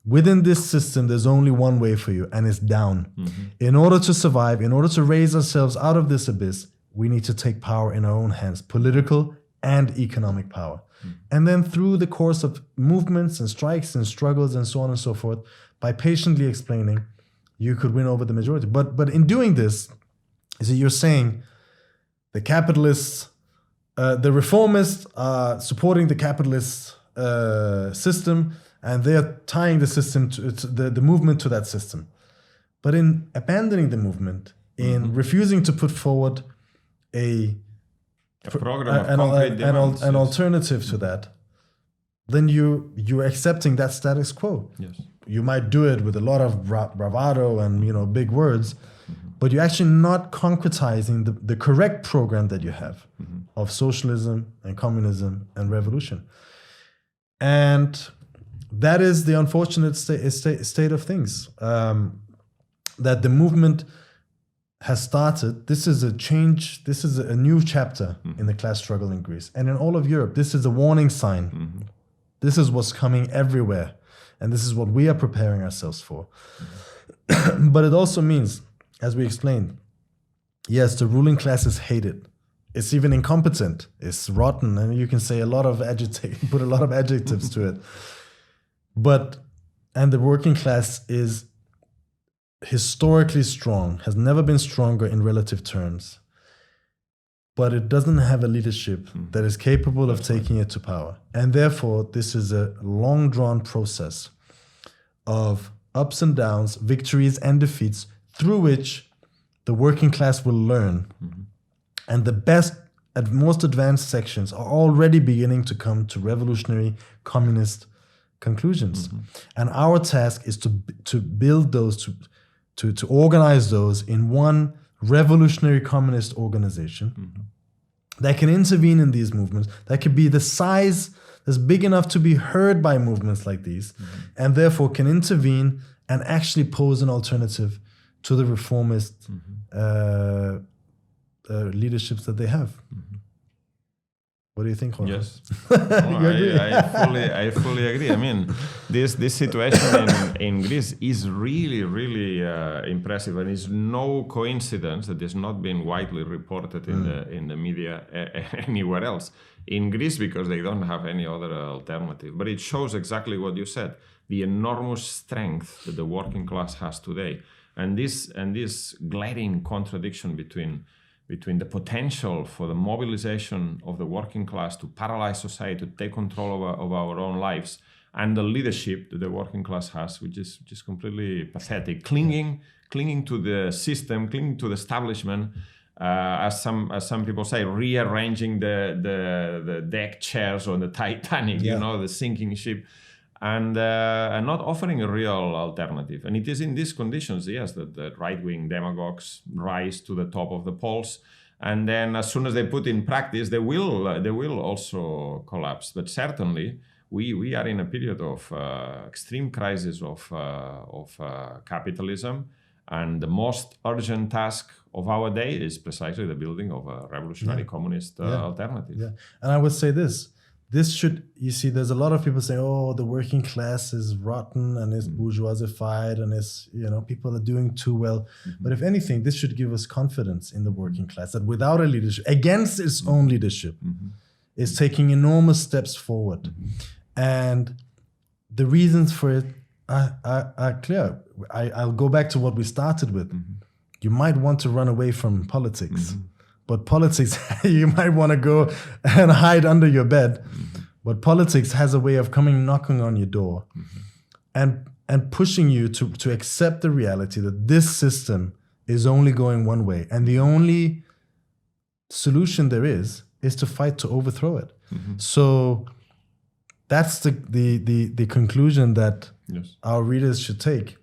[SPEAKER 1] within this system, there's only one way for you, and it's down. In order to survive, in order to raise ourselves out of this abyss, we need to take power in our own hands, political and economic power. And then through the course of movements and strikes and struggles and so on and so forth, by patiently explaining, you could win over the majority. But in doing this, you're saying the capitalists, the reformists are supporting the capitalist system, and they're tying the system to the movement to that system. But in abandoning the movement, in refusing to put forward
[SPEAKER 2] program of concrete demands,
[SPEAKER 1] an alternative to that, then you're accepting that status quo.
[SPEAKER 2] Yes.
[SPEAKER 1] You might do it with a lot of bravado and big words, but you're actually not concretizing the correct program that you have of socialism and communism and revolution. And that is the unfortunate state of things, that the movement has started. This is a change. This is a new chapter in the class struggle in Greece. And in all of Europe, this is a warning sign. This is what's coming everywhere. And this is what we are preparing ourselves for. But it also means, as we explained, yes, the ruling class is hated. It's even incompetent. It's rotten. And you can say put a lot of adjectives to it. And the working class is historically strong, has never been stronger in relative terms, but it doesn't have a leadership that is capable of taking it to power. And therefore, this is a long-drawn process of ups and downs, victories and defeats, through which the working class will learn. And the best and most advanced sections are already beginning to come to revolutionary communist conclusions. And our task is to build those, to organize those in one revolutionary communist organization that can intervene in these movements, that can be the size that's big enough to be heard by movements like these, and therefore can intervene and actually pose an alternative to the reformist leaderships that they have. What do you think, Jorge?
[SPEAKER 2] Yes, I fully agree. I mean, this situation in Greece is really, really impressive, and it's no coincidence that it's not been widely reported in the media anywhere else. In Greece, because they don't have any other alternative. But it shows exactly what you said: the enormous strength that the working class has today, and this glaring contradiction between the potential for the mobilization of the working class to paralyze society, to take control of our own lives, and the leadership that the working class has, which is completely pathetic, clinging to the system, clinging to the establishment, as some people say, rearranging the deck chairs on the Titanic, the sinking ship, and not offering a real alternative. And it is in these conditions, yes, that the right-wing demagogues rise to the top of the polls. And then as soon as they put in practice, they will also collapse. But certainly, we are in a period of extreme crisis of capitalism. And the most urgent task of our day is precisely the building of a revolutionary communist alternative. Yeah.
[SPEAKER 1] And I would say this should, you see, there's a lot of people saying, oh, the working class is rotten and is bourgeoisified and is, people are doing too well. But if anything, this should give us confidence in the working class that without a leadership, against its own leadership, is taking enormous steps forward. And the reasons for it are clear. I'll go back to what we started with. You might want to run away from politics. But politics, you might want to go and hide under your bed. But politics has a way of knocking on your door and pushing you to accept the reality that this system is only going one way. And the only solution there is to fight to overthrow it. So that's the conclusion that our readers should take.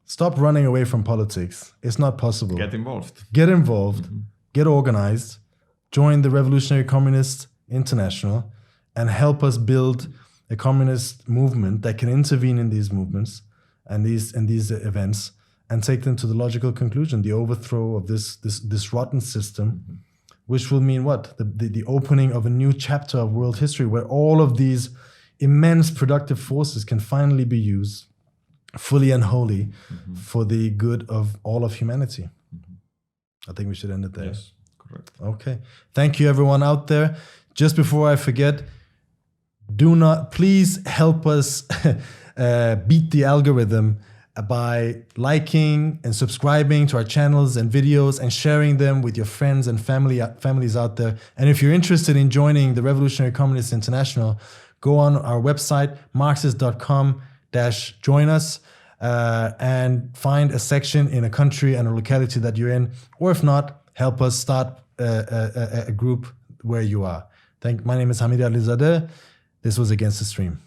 [SPEAKER 1] Stop running away from politics. It's not possible.
[SPEAKER 2] Get involved.
[SPEAKER 1] Get involved. Get organized, join the Revolutionary Communist International, and help us build a communist movement that can intervene in these movements and these events and take them to the logical conclusion, the overthrow of this rotten system, which will mean what? The opening of a new chapter of world history where all of these immense productive forces can finally be used fully and wholly for the good of all of humanity. I think we should end it there.
[SPEAKER 2] Yes, correct.
[SPEAKER 1] Okay. Thank you, everyone out there. Just before I forget, please help us beat the algorithm by liking and subscribing to our channels and videos and sharing them with your friends and families out there. And if you're interested in joining the Revolutionary Communist International, go on our website, marxist.com/join us. And find a section in a country and a locality that you're in. Or if not, help us start a group where you are. My name is Hamid Alizadeh. This was Against the Stream.